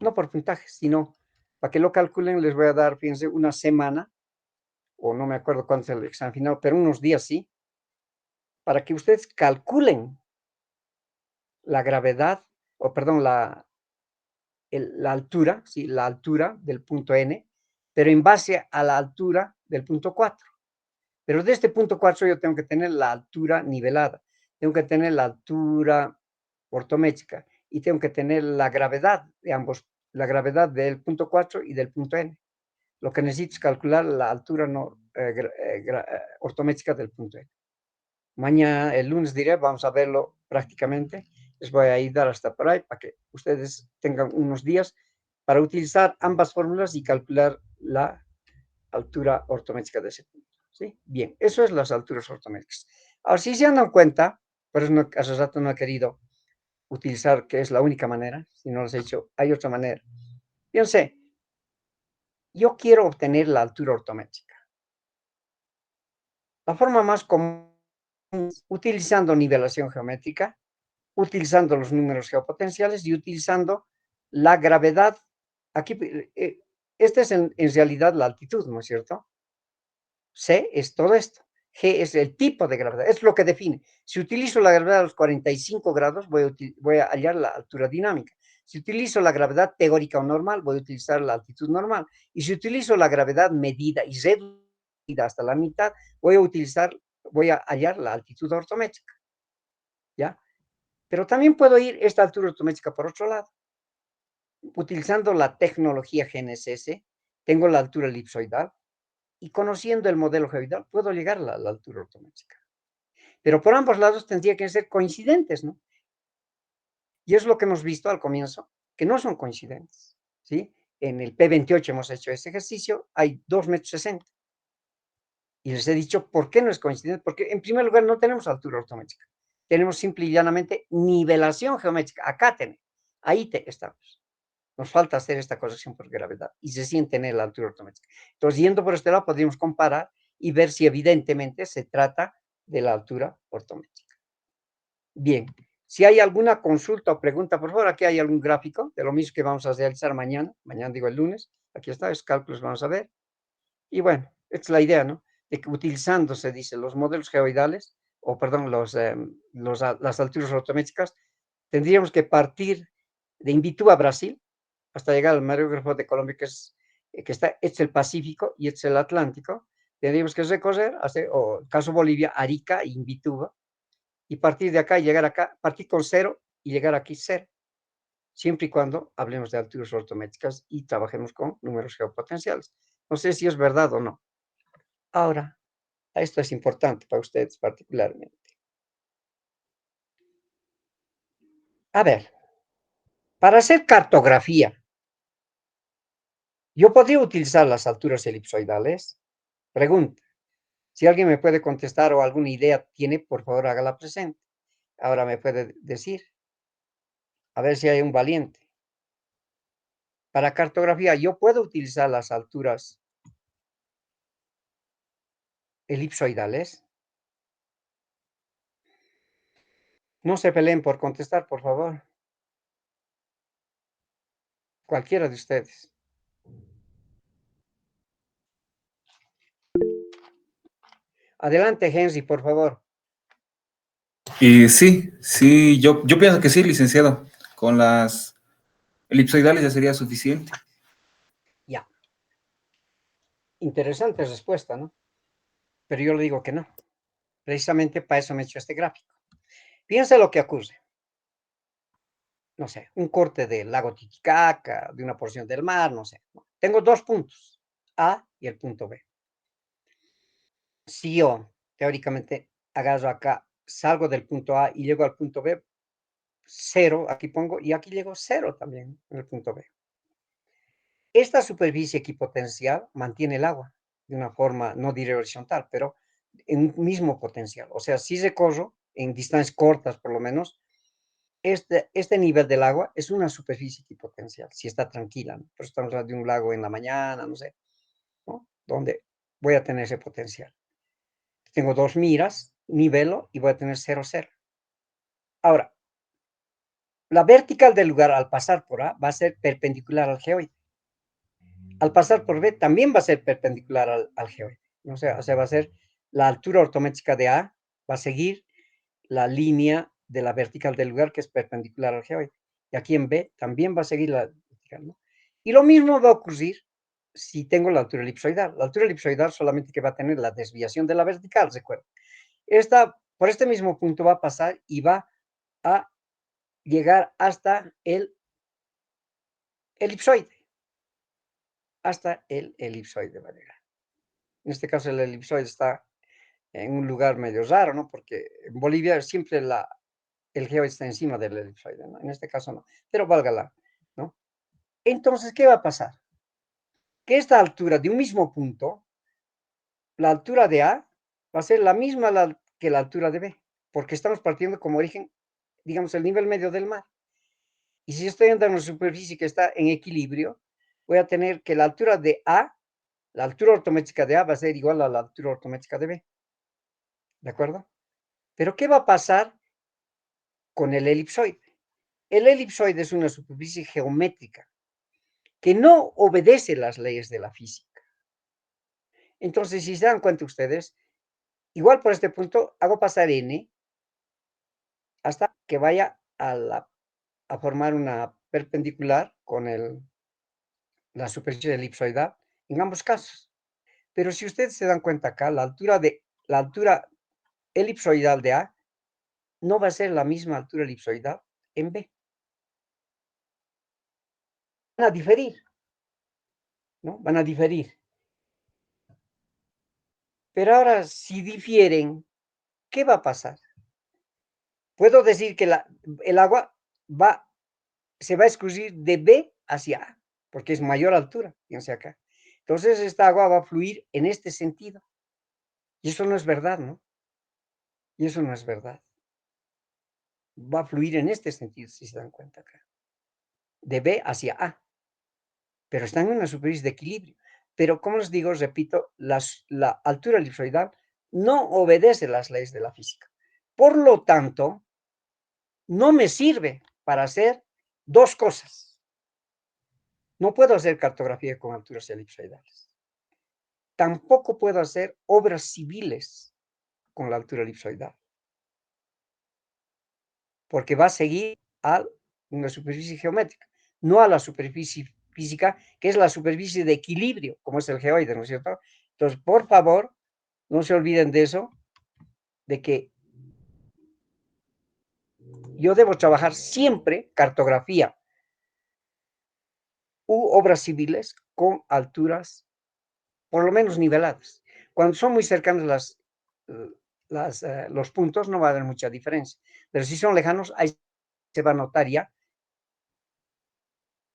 no por puntajes, sino para que lo calculen, les voy a dar, fíjense, una semana, o no me acuerdo cuánto es el examen final, pero unos días sí, para que ustedes calculen la gravedad, o perdón, la altura, ¿sí? La altura del punto N, pero en base a la altura del punto 4. Pero de este punto 4 yo tengo que tener la altura nivelada, tengo que tener la altura ortométrica y tengo que tener la gravedad de ambos, la gravedad del punto 4 y del punto N. Lo que necesito es calcular la altura ortométrica del punto N. Mañana, el lunes diré, vamos a verlo prácticamente. Les voy a ir hasta por ahí para que ustedes tengan unos días para utilizar ambas fórmulas y calcular la altura ortométrica de ese punto. ¿Sí? Bien, eso es las alturas ortométricas. Ahora, si se han dado cuenta, por eso hace rato no he querido utilizar, que es la única manera, si no lo he hecho, hay otra manera. Fíjense, yo quiero obtener la altura ortométrica. La forma más común es utilizando nivelación geométrica, utilizando los números geopotenciales y utilizando la gravedad. Aquí, esta es en realidad la altitud, ¿no es cierto? C es todo esto. G es el tipo de gravedad, es lo que define. Si utilizo la gravedad a los 45 grados, voy a hallar la altura dinámica. Si utilizo la gravedad teórica o normal, voy a utilizar la altitud normal. Y si utilizo la gravedad medida y reducida hasta la mitad, voy a hallar la altitud ortométrica. ¿Ya? Pero también puedo ir esta altura ortométrica por otro lado. Utilizando la tecnología GNSS, tengo la altura elipsoidal y conociendo el modelo geoidal, puedo llegar a la altura ortométrica. Pero por ambos lados tendría que ser coincidentes, ¿no? Y es lo que hemos visto al comienzo, que no son coincidentes, ¿sí? En el P28 hemos hecho ese ejercicio, hay 2,60 m. Y les he dicho, ¿por qué no es coincidente? Porque en primer lugar no tenemos altura ortométrica. Tenemos simple y llanamente nivelación geométrica. Acá tenemos, ahí estamos. Nos falta hacer esta corrección por gravedad y se siente en la altura ortométrica. Entonces, yendo por este lado, podríamos comparar y ver si evidentemente se trata de la altura ortométrica. Bien, si hay alguna consulta o pregunta, por favor, aquí hay algún gráfico de lo mismo que vamos a realizar mañana digo el lunes, aquí está, esos cálculos vamos a ver. Y bueno, esta es la idea, ¿no? De que utilizando, se dice, los modelos geoidales, o perdón, las alturas ortométricas, tendríamos que partir de Imbituba, Brasil, hasta llegar al mareógrafo de Colombia, que está, este es el Pacífico y este es el Atlántico. Tendríamos que recorrer, o caso Bolivia, Arica e Imbituba, y partir de acá y llegar acá, partir con 0 y llegar aquí 0, siempre y cuando hablemos de alturas ortométricas y trabajemos con números geopotenciales. No sé si es verdad o no. Ahora, esto es importante para ustedes particularmente. A ver, para hacer cartografía, ¿yo podría utilizar las alturas elipsoidales? Pregunta. Si alguien me puede contestar o alguna idea tiene, por favor, hágala presente. Ahora me puede decir. A ver si hay un valiente. Para cartografía, ¿yo puedo utilizar las alturas elipsoidales? No se peleen por contestar, por favor. Cualquiera de ustedes. Adelante, Henry, por favor. Y sí, yo pienso que sí, licenciado. Con las elipsoidales ya sería suficiente. Ya. Interesante respuesta, ¿no? Pero yo le digo que no. Precisamente para eso me he hecho este gráfico. Piensa lo que ocurre. No sé, un corte del lago Titicaca, de una porción del mar, no sé. Tengo dos puntos, A y el punto B. Si yo, teóricamente, agarro acá, salgo del punto A y llego al punto B, 0, aquí pongo, y aquí llego 0 también en el punto B. Esta superficie equipotencial mantiene el agua de una forma, no diré horizontal, pero en un mismo potencial. O sea, si recorro en distancias cortas, por lo menos, este nivel del agua es una superficie equipotencial, si está tranquila, ¿no? Por eso estamos hablando de un lago en la mañana, no sé, ¿no? Donde voy a tener ese potencial. Tengo dos miras, nivelo y voy a tener 0, 0. Ahora, la vertical del lugar al pasar por A va a ser perpendicular al geoide. Al pasar por B también va a ser perpendicular al geoide. O sea, va a ser la altura ortométrica de A, va a seguir la línea de la vertical del lugar que es perpendicular al geoide. Y aquí en B también va a seguir la vertical, ¿no? Y lo mismo va a ocurrir si tengo la altura elipsoidal. La altura elipsoidal solamente que va a tener la desviación de la vertical, recuerda. Por este mismo punto va a pasar y va a llegar hasta el elipsoide. Hasta el elipsoide va a llegar. En este caso el elipsoide está en un lugar medio raro, ¿no? Porque en Bolivia siempre el geoide está encima del elipsoide, ¿no? En este caso no, pero válgala, ¿no? Entonces, ¿qué va a pasar? Que esta altura de un mismo punto, la altura de A va a ser la misma que la altura de B, porque estamos partiendo como origen, digamos, el nivel medio del mar. Y si estoy en una superficie que está en equilibrio, voy a tener que la altura de A, la altura ortométrica de A va a ser igual a la altura ortométrica de B. ¿De acuerdo? Pero ¿qué va a pasar con el elipsoide? El elipsoide es una superficie geométrica que no obedece las leyes de la física. Entonces, si se dan cuenta ustedes, igual por este punto hago pasar n hasta que vaya a formar una perpendicular con la superficie elipsoidal en ambos casos. Pero si ustedes se dan cuenta acá, la altura elipsoidal de A no va a ser la misma altura elipsoidal en B. Van a diferir, ¿no? Van a diferir. Pero ahora, si difieren, ¿qué va a pasar? Puedo decir que el agua se va a escurrir de B hacia A, porque es mayor altura, fíjense acá. Entonces, esta agua va a fluir en este sentido. Y eso no es verdad, ¿no? Y eso no es verdad. Va a fluir en este sentido, si se dan cuenta acá. De B hacia A. Pero están en una superficie de equilibrio. Pero, como les digo, repito, la altura elipsoidal no obedece las leyes de la física. Por lo tanto, no me sirve para hacer dos cosas. No puedo hacer cartografía con alturas elipsoidales. Tampoco puedo hacer obras civiles con la altura elipsoidal. Porque va a seguir a una superficie geométrica, no a la superficie física, que es la superficie de equilibrio, como es el geoide, ¿no es cierto? Entonces, por favor, no se olviden de eso, de que yo debo trabajar siempre cartografía u obras civiles con alturas por lo menos niveladas. Cuando son muy cercanas los puntos, no va a haber mucha diferencia. Pero si son lejanos, ahí se va a notar ya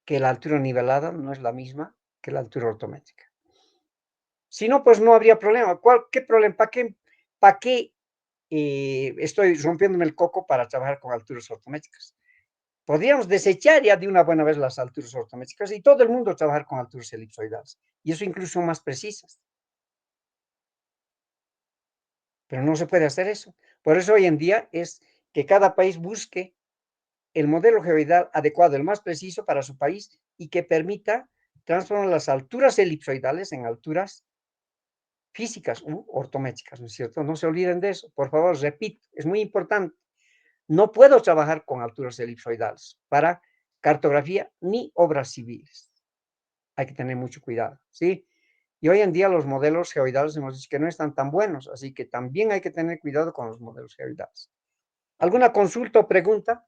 que la altura nivelada no es la misma que la altura ortométrica. Si no, pues no habría problema. ¿Qué problema? ¿Para qué estoy rompiéndome el coco para trabajar con alturas ortométricas? Podríamos desechar ya de una buena vez las alturas ortométricas y todo el mundo trabajar con alturas elipsoidales. Y eso incluso son más precisas. Pero no se puede hacer eso. Por eso hoy en día es que cada país busque el modelo geoidal adecuado, el más preciso para su país y que permita transformar las alturas elipsoidales en alturas físicas u ortométricas, ¿no es cierto? No se olviden de eso. Por favor, repito, es muy importante. No puedo trabajar con alturas elipsoidales para cartografía ni obras civiles. Hay que tener mucho cuidado, ¿sí? Y hoy en día los modelos geoidales hemos dicho que no están tan buenos, así que también hay que tener cuidado con los modelos geoidales. ¿Alguna consulta o pregunta?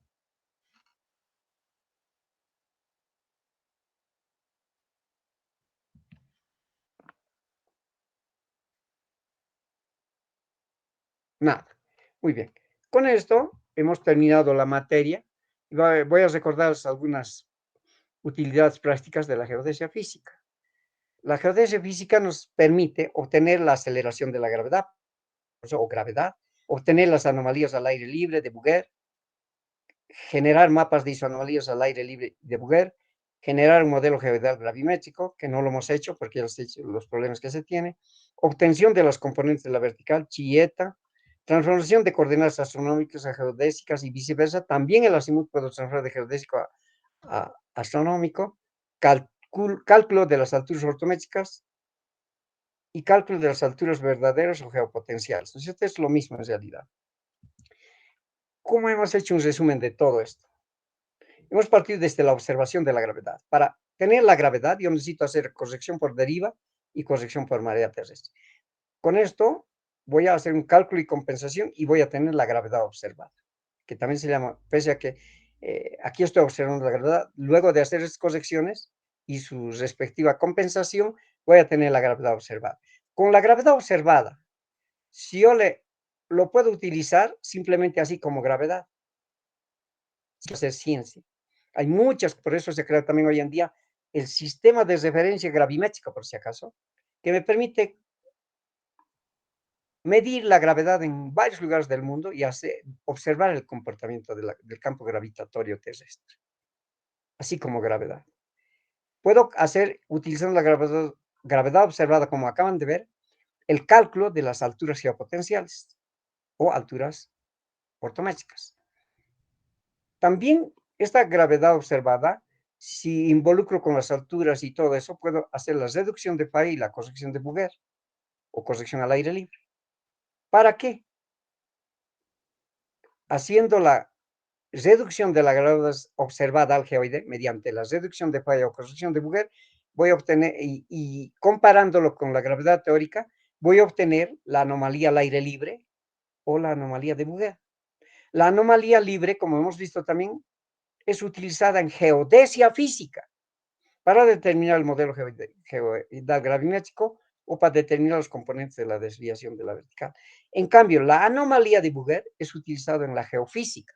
Nada. Muy bien. Con esto hemos terminado la materia. Voy a recordaros algunas utilidades prácticas de la geodesia física. La geodesia física nos permite obtener la aceleración de la gravedad, o gravedad, obtener las anomalías al aire libre de Bouguer, generar mapas de isoanomalías al aire libre de Bouguer, generar un modelo geoidal gravimétrico, que no lo hemos hecho porque ya los problemas que se tiene, obtención de las componentes de la vertical, chi y eta, transformación de coordenadas astronómicas a geodésicas y viceversa. También el azimut puede transformar de geodésico a astronómico, cálculo de las alturas ortométricas y cálculo de las alturas verdaderas o geopotenciales. Entonces, esto es lo mismo en realidad. ¿Cómo hemos hecho un resumen de todo esto? Hemos partido desde la observación de la gravedad. Para tener la gravedad, yo necesito hacer corrección por deriva y corrección por marea terrestre. Con esto voy a hacer un cálculo y compensación y voy a tener la gravedad observada, que también se llama, pese a que aquí estoy observando la gravedad, luego de hacer esas correcciones y su respectiva compensación, voy a tener la gravedad observada. Con la gravedad observada, si yo lo puedo utilizar simplemente así como gravedad, hacer ciencia. Hay muchas, por eso se crea también hoy en día el sistema de referencia gravimétrica, por si acaso, que me permite medir la gravedad en varios lugares del mundo y observar el comportamiento del campo gravitatorio terrestre, así como gravedad. Puedo hacer, utilizando la gravedad observada, como acaban de ver, el cálculo de las alturas geopotenciales o alturas ortométricas. También esta gravedad observada, si involucro con las alturas y todo eso, puedo hacer la reducción de Phi y la corrección de Bouguer o corrección al aire libre. ¿Para qué? Haciendo la reducción de la gravedad observada al geoide mediante la reducción de falla o corrección de Bouguer, voy a obtener, y comparándolo con la gravedad teórica, voy a obtener la anomalía al aire libre o la anomalía de Bouguer. La anomalía libre, como hemos visto también, es utilizada en geodesia física para determinar el modelo geoidal gravimétrico o para determinar los componentes de la desviación de la vertical. En cambio, la anomalía de Bouguer es utilizada en la geofísica.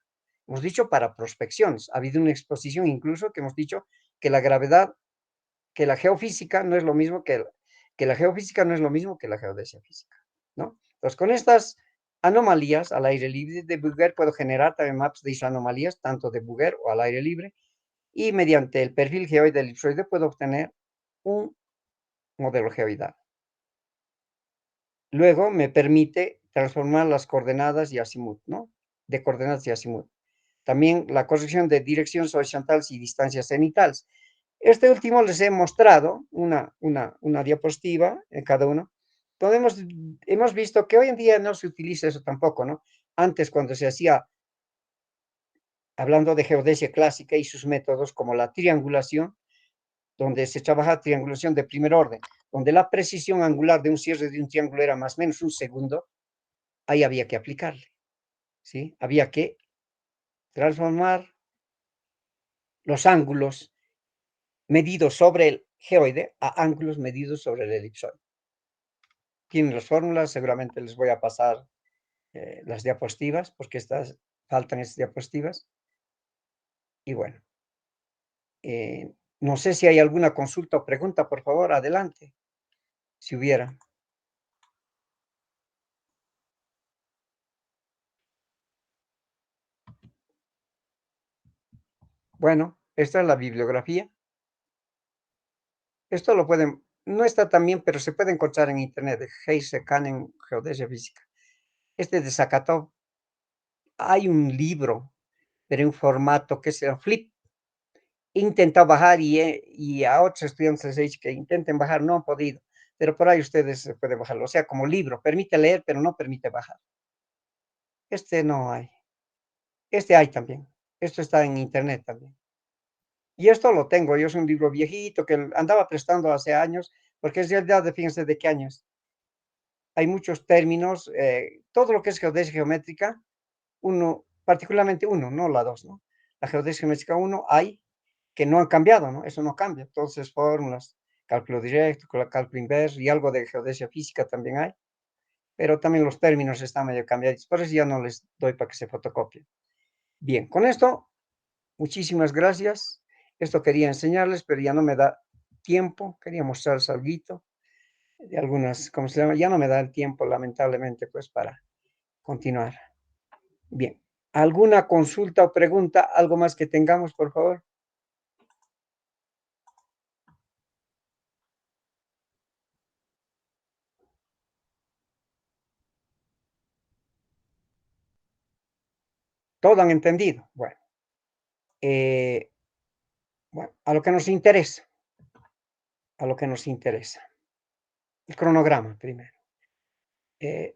Hemos dicho para prospecciones. Ha habido una exposición incluso que hemos dicho que la gravedad, que la geofísica no es lo mismo que la geofísica no es lo mismo que la geodesia física, ¿no? Entonces, con estas anomalías al aire libre de Bouguer puedo generar también maps de isoanomalías, tanto de Bouguer o al aire libre, y mediante el perfil geoide elipsoide puedo obtener un modelo geoidal. Luego me permite transformar las coordenadas y azimut, ¿no? De coordenadas y azimut. También la corrección de direcciones horizontales y distancias cenitales. Este último les he mostrado una diapositiva en cada uno, donde hemos visto que hoy en día no se utiliza eso tampoco, ¿no? Antes, cuando se hacía, hablando de geodesia clásica y sus métodos, como la triangulación, donde se trabaja triangulación de primer orden, donde la precisión angular de un cierre de un triángulo era más o menos un segundo, ahí había que aplicarle, ¿sí? Había que transformar los ángulos medidos sobre el geoide a ángulos medidos sobre el elipsoide. Tienen las fórmulas, seguramente les voy a pasar las diapositivas, porque faltan estas diapositivas. Y bueno, no sé si hay alguna consulta o pregunta, por favor, adelante, si hubiera. Bueno, esta es la bibliografía. Esto lo pueden, no está tan bien, pero se puede encontrar en internet, de Heise Kanen Geodesia Física. Este de Zakatov, hay un libro, pero en formato que es el flip. He intentado bajar y a otros estudiantes les he dicho que intenten bajar, no han podido, pero por ahí ustedes se pueden bajarlo, o sea, como libro, permite leer, pero no permite bajar. Este no hay. Este hay también. Esto está en internet también. Y esto lo tengo, yo es un libro viejito que andaba prestando hace años, porque es ya de, fíjense de qué años. Hay muchos términos, todo lo que es geodesia geométrica, uno, particularmente uno, no la dos, ¿no? La geodesia geométrica uno hay que no han cambiado, ¿no? Eso no cambia. Entonces, fórmulas, cálculo directo, cálculo inverso y algo de geodesia física también hay, pero también los términos están medio cambiados, por eso ya no les doy para que se fotocopien. Bien, con esto, muchísimas gracias. Esto quería enseñarles, pero ya no me da tiempo. Quería mostrarles algo de algunas, ¿cómo se llama? Ya no me da el tiempo, lamentablemente, pues, para continuar. Bien, ¿alguna consulta o pregunta? ¿Algo más que tengamos, por favor? ¿Todo han entendido? Eh, bueno, a lo que nos interesa. A lo que nos interesa. El cronograma primero.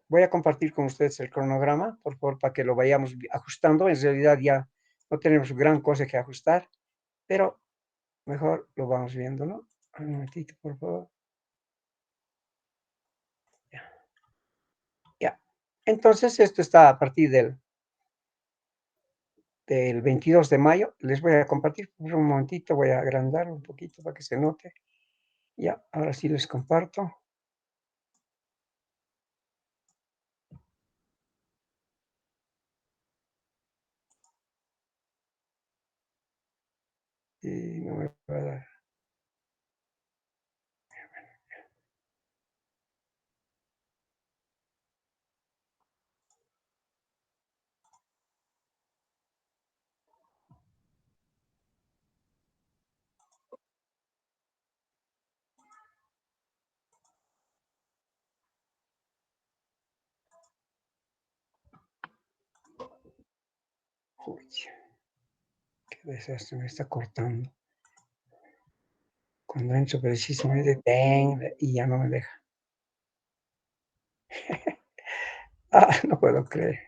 Voy a compartir con ustedes el cronograma, por favor, para que lo vayamos ajustando. En realidad ya no tenemos gran cosa que ajustar, pero mejor lo vamos viendo, ¿no? Un momentito, por favor. Ya. Ya. Entonces, esto está a partir del 22 de mayo. Les voy a compartir por un momentito, voy a agrandar un poquito para que se note. Ya, ahora sí les comparto. Y no me va a dar. Uy, qué desastre, me está cortando. Cuando entro precisamente, y ya no me deja. Ah, no puedo creer.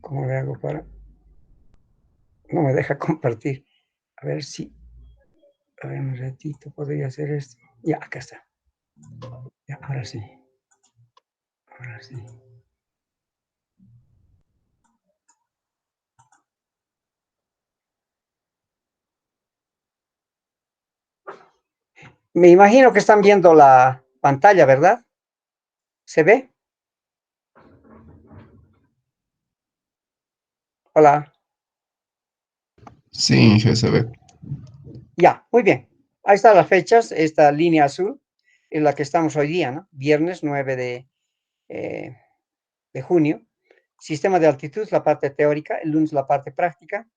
¿Cómo le hago para...? No me deja compartir. A ver si... A ver, un ratito, podría hacer esto. Ya, acá está. Ya, ahora sí. Ahora sí. Me imagino que están viendo la pantalla, ¿verdad? ¿Se ve? Hola. Sí, GSB. Ya, muy bien. Ahí están las fechas. Esta línea azul es la que estamos hoy día, ¿no? Viernes 9 de junio. Sistema de altitud, la parte teórica. El lunes la parte práctica.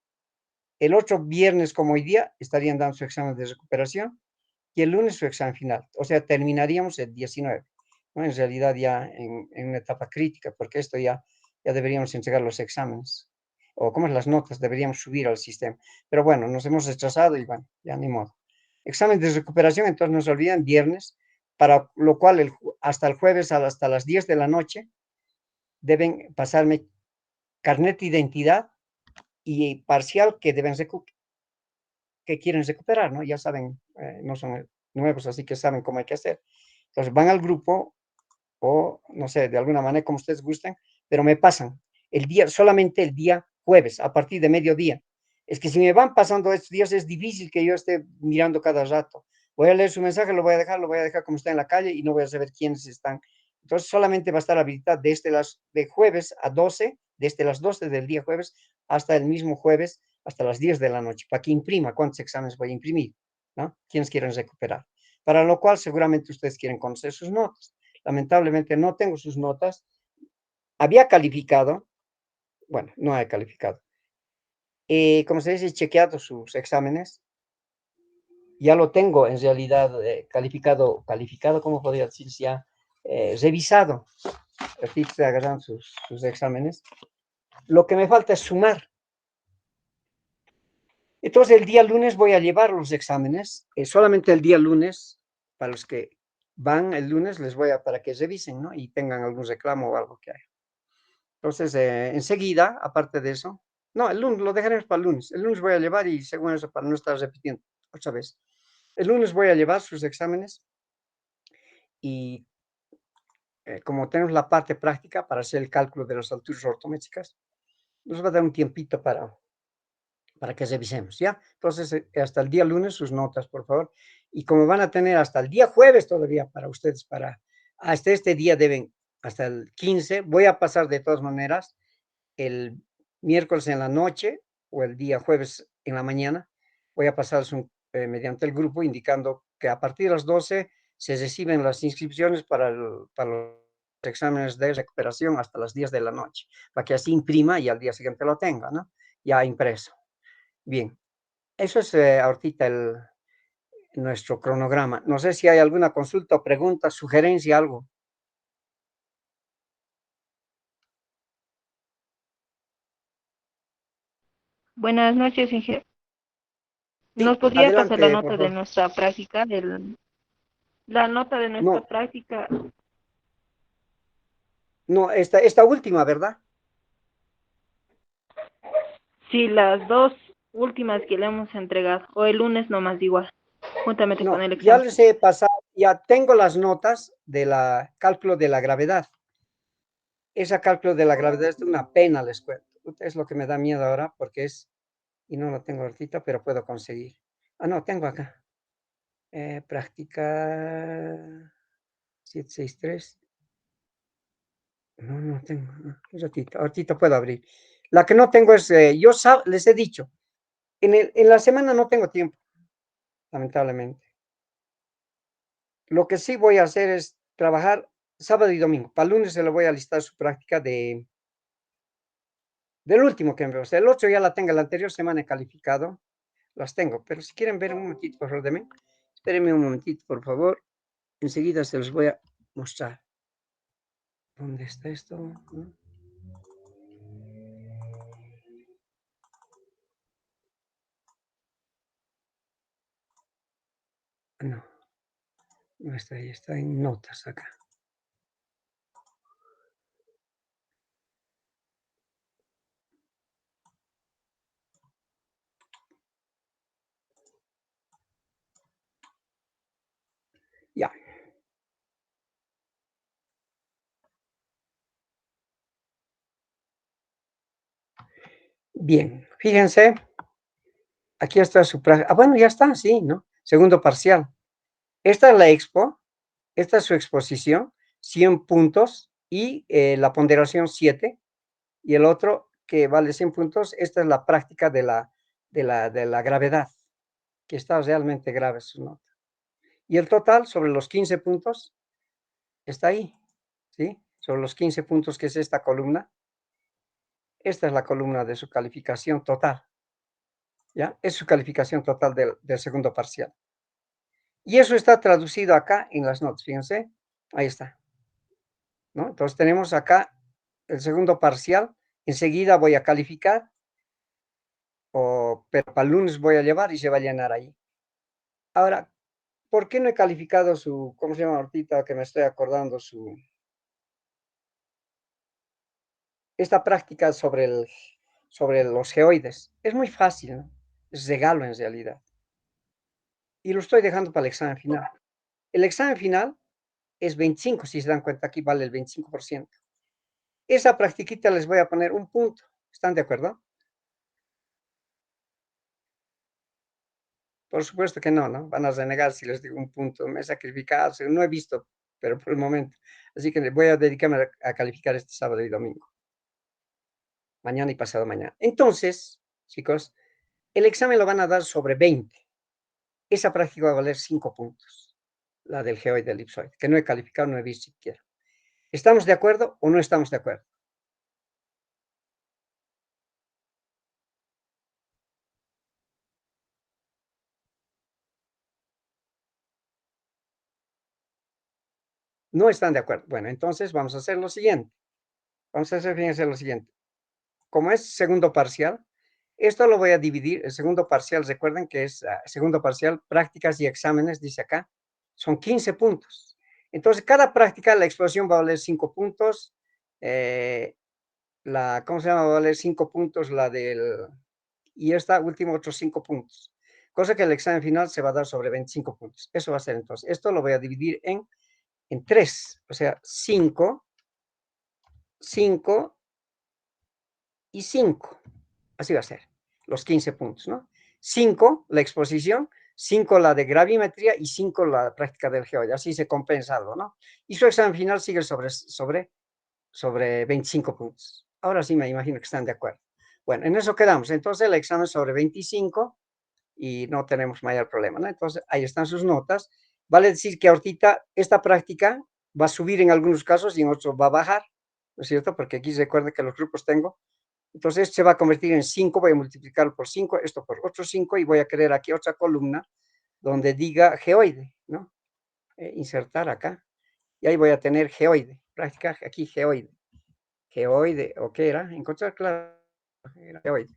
El otro viernes, como hoy día, estarían dando su examen de recuperación. Y el lunes su examen final. O sea, terminaríamos el 19, ¿no? En realidad ya en una etapa crítica, porque esto ya deberíamos entregar los exámenes, o como las notas, deberíamos subir al sistema. Pero bueno, nos hemos retrasado y bueno, ya ni modo. Examen de recuperación, entonces nos olvidan viernes, para lo cual hasta el jueves hasta las 10 de la noche deben pasarme carnet de identidad y parcial que deben que quieren recuperar, ¿no? Ya saben, no son nuevos, así que saben cómo hay que hacer. Entonces van al grupo o, no sé, de alguna manera como ustedes gusten, pero me pasan el día, solamente el día jueves, a partir de mediodía. Es que si me van pasando estos días es difícil que yo esté mirando cada rato. Voy a leer su mensaje, lo voy a dejar como está en la calle y no voy a saber quiénes están. Entonces solamente va a estar habilitado de jueves a 12, desde las 12 del día jueves hasta el mismo jueves, hasta las 10 de la noche, para que imprima cuántos exámenes voy a imprimir, ¿no? ¿Quiénes quieren recuperar? Para lo cual seguramente ustedes quieren conocer sus notas. Lamentablemente no tengo sus notas. Había calificado, bueno, no he calificado. Como se dice, chequeado sus exámenes. Ya lo tengo en realidad calificado, ¿cómo podría decir? Ya revisado. Aquí se agarran sus exámenes. Lo que me falta es sumar. Entonces el día lunes voy a llevar los exámenes. Solamente el día lunes, para los que van el lunes, les voy a, para que revisen, ¿no? Y tengan algún reclamo o algo que haya. Entonces, enseguida, aparte de eso, no, el lunes lo dejaremos para el lunes. El lunes voy a llevar y según eso, para no estar repitiendo otra vez. El lunes voy a llevar sus exámenes y como tenemos la parte práctica para hacer el cálculo de las alturas ortométricas, nos va a dar un tiempito para que revisemos, ¿ya? Entonces, hasta el día lunes sus notas, por favor. Y como van a tener hasta el día jueves todavía para ustedes, hasta este día deben, hasta el 15, voy a pasar de todas maneras el miércoles en la noche o el día jueves en la mañana, voy a pasar mediante el grupo indicando que a partir de las 12 se reciben las inscripciones para los exámenes de recuperación hasta las 10 de la noche, para que así imprima y al día siguiente lo tenga, ¿no? Ya impreso. Bien, eso es ahorita nuestro cronograma. No sé si hay alguna consulta, pregunta, sugerencia, algo. Buenas noches, ingeniero. ¿Nos Sí, podría pasar la adelante, por nota de favor. nuestra práctica, la nota de nuestra No, práctica? no, esta última, ¿verdad? Sí, las dos últimas que le hemos entregado, o el lunes nomás igual, juntamente con No, el ya examen. les he pasado, ya tengo las notas de la cálculo de la gravedad. Esa cálculo de la gravedad es una pena, les cuento. Es lo que me da miedo ahora porque y no lo tengo ahorita, pero puedo conseguir. Ah, no, tengo acá. Práctica 763. No tengo. No, un ratito, ahorita puedo abrir. La que no tengo es, les he dicho, en la semana no tengo tiempo, lamentablemente. Lo que sí voy a hacer es trabajar sábado y domingo. Para el lunes se lo voy a listar su práctica del último que envió. O sea, el 8 ya la tengo, la anterior semana he calificado, las tengo. Pero si quieren ver un momentito, por favor, de mí, espérenme un momentito, por favor. Enseguida se los voy a mostrar. ¿Dónde está esto? ¿No? No, no está ahí, está en notas acá. Bien, fíjense, aquí está su práctica. Bueno, ya está, sí, ¿no? Segundo parcial. Esta es la expo, esta es su exposición, 100 puntos y la ponderación 7, y el otro que vale 100 puntos, esta es la práctica de la gravedad, que está realmente grave su nota. Y el total sobre los 15 puntos está ahí, ¿sí? Sobre los 15 puntos, que es esta columna. Esta es la columna de su calificación total, ¿ya? Es su calificación total del segundo parcial. Y eso está traducido acá en las notas, fíjense, ahí está, ¿no? Entonces tenemos acá el segundo parcial, enseguida voy a calificar, pero para el lunes voy a llevar y se va a llenar ahí. Ahora, ¿por qué no he calificado su, cómo se llama ahorita que me estoy acordando, esta práctica sobre los geoides? Es muy fácil, ¿no? Es regalo en realidad. Y lo estoy dejando para el examen final. El examen final es 25, si se dan cuenta, aquí vale el 25%. Esa practiquita les voy a poner un punto. ¿Están de acuerdo? Por supuesto que no, ¿no? Van a renegar si les digo un punto. Me he sacrificado, no he visto, pero por el momento. Así que voy a dedicarme a calificar este sábado y domingo. Mañana y pasado mañana. Entonces, chicos, el examen lo van a dar sobre 20. Esa práctica va a valer 5 puntos. La del geoide del elipsoide, que no he calificado, no he visto siquiera. ¿Estamos de acuerdo o no estamos de acuerdo? No están de acuerdo. Bueno, entonces vamos a hacer lo siguiente. Vamos a hacer, fíjense lo siguiente. Como es segundo parcial, esto lo voy a dividir. El segundo parcial, recuerden que es segundo parcial, prácticas y exámenes, dice acá. Son 15 puntos. Entonces, cada práctica, la explosión va a valer 5 puntos. ¿Cómo se llama? Va a valer 5 puntos y esta última otros 5 puntos. Cosa que el examen final se va a dar sobre 25 puntos. Eso va a ser entonces. Esto lo voy a dividir en 3. O sea, 5, 5 y 5. Así va a ser. Los 15 puntos, ¿no? 5 la exposición, 5 la de gravimetría y 5 la práctica del geoide. Así se compensa algo, ¿no? Y su examen final sigue sobre 25 puntos. Ahora sí me imagino que están de acuerdo. Bueno, en eso quedamos. Entonces el examen sobre 25 y no tenemos mayor problema, ¿no? Entonces ahí están sus notas. Vale decir que ahorita esta práctica va a subir en algunos casos y en otros va a bajar, ¿no es cierto? Porque aquí recuerden que los grupos tengo. Entonces esto se va a convertir en 5, voy a multiplicarlo por 5, esto por otros 5 y voy a crear aquí otra columna donde diga geoide, ¿no? Insertar acá. Y ahí voy a tener geoide, práctica aquí geoide. Geoide, ¿o qué era? Encontrar, claro, era geoide,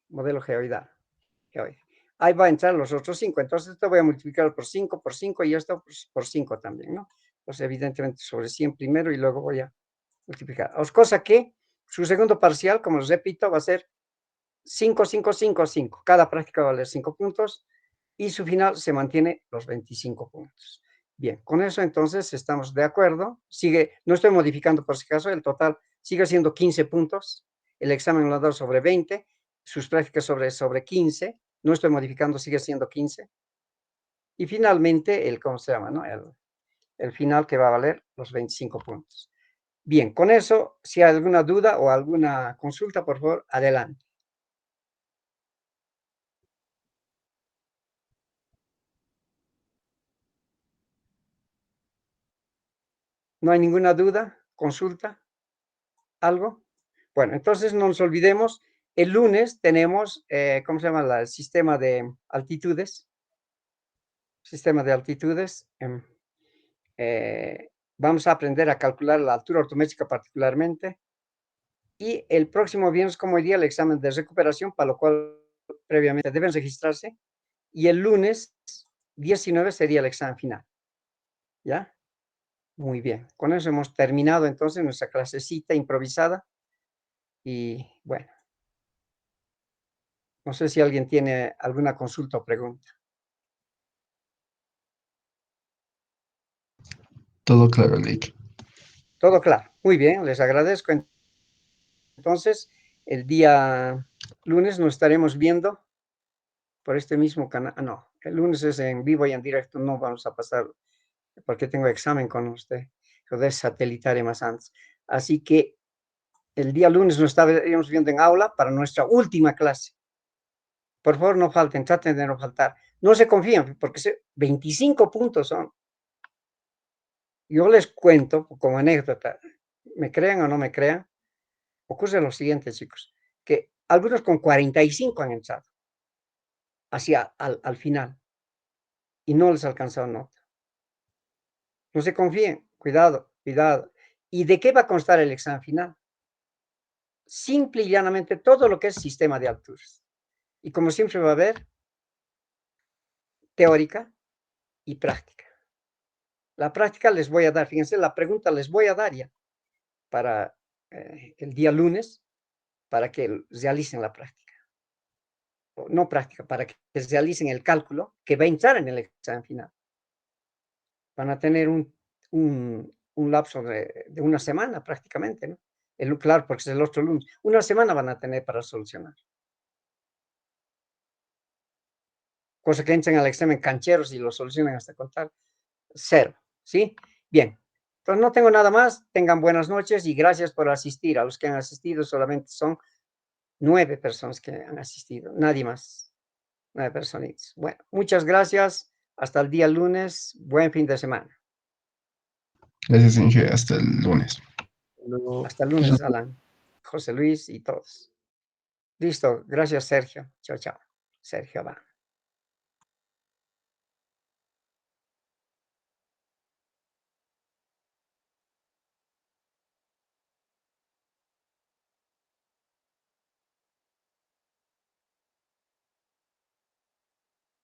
modelo geoidal, geoide. Ahí va a entrar los otros 5, entonces esto voy a multiplicar por 5 y esto por 5 también, ¿no? Entonces evidentemente sobre 100 primero y luego voy a multiplicar. Cosa que su segundo parcial, como les repito, va a ser 5, 5, 5, 5. Cada práctica va a valer 5 puntos y su final se mantiene los 25 puntos. Bien, con eso entonces estamos de acuerdo. No estoy modificando por si acaso, el total sigue siendo 15 puntos. El examen lo ha dado sobre 20, sus prácticas sobre 15. No estoy modificando, sigue siendo 15. Y finalmente, ¿cómo se llama? ¿No? El final que va a valer los 25 puntos. Bien, con eso, si hay alguna duda o alguna consulta, por favor, adelante. ¿No hay ninguna duda? ¿Consulta? ¿Algo? Bueno, entonces no nos olvidemos, el lunes tenemos, ¿cómo se llama? El sistema de altitudes. Sistema de altitudes. Vamos a aprender a calcular la altura ortométrica particularmente. Y el próximo viernes, como hoy día, el examen de recuperación, para lo cual previamente deben registrarse. Y el lunes 19 sería el examen final. ¿Ya? Muy bien. Con eso hemos terminado entonces nuestra clasecita improvisada. Y bueno, no sé si alguien tiene alguna consulta o pregunta. Todo claro, Lick. Todo claro. Muy bien, les agradezco. Entonces, El día lunes nos estaremos viendo por este mismo canal. No, el lunes es en vivo y en directo, no vamos a pasar porque tengo examen con usted, joder, satelital más antes. Así que el día lunes nos estaremos viendo en aula para nuestra última clase. Por favor, no falten, traten de no faltar. No se confíen, porque 25 puntos son. Yo les cuento como anécdota, me crean o no me crean, ocurre lo siguiente, chicos, que algunos con 45 han entrado hacia al final y no les ha alcanzado nota. No se confíen, cuidado, cuidado. ¿Y de qué va a constar el examen final? Simple y llanamente todo lo que es sistema de alturas. Y como siempre va a haber teórica y práctica. La práctica les voy a dar, fíjense, la pregunta les voy a dar ya para el día lunes, para que realicen la práctica. O no práctica, para que realicen el cálculo que va a entrar en el examen final. Van a tener un lapso de una semana prácticamente, ¿no? Claro, porque es el otro lunes. Una semana van a tener para solucionar. Cosa que entren al examen cancheros y lo solucionen hasta contar. 0, ¿sí? Bien. Entonces no tengo nada más. Tengan buenas noches y gracias por asistir. A los que han asistido solamente son 9 personas que han asistido. Nadie más. 9 personitas. Bueno, muchas gracias. Hasta el día lunes. Buen fin de semana. Gracias, Inge. Hasta el lunes. Hasta el lunes, Alan, José Luis y todos. Listo. Gracias, Sergio. Chao, chao. Sergio va.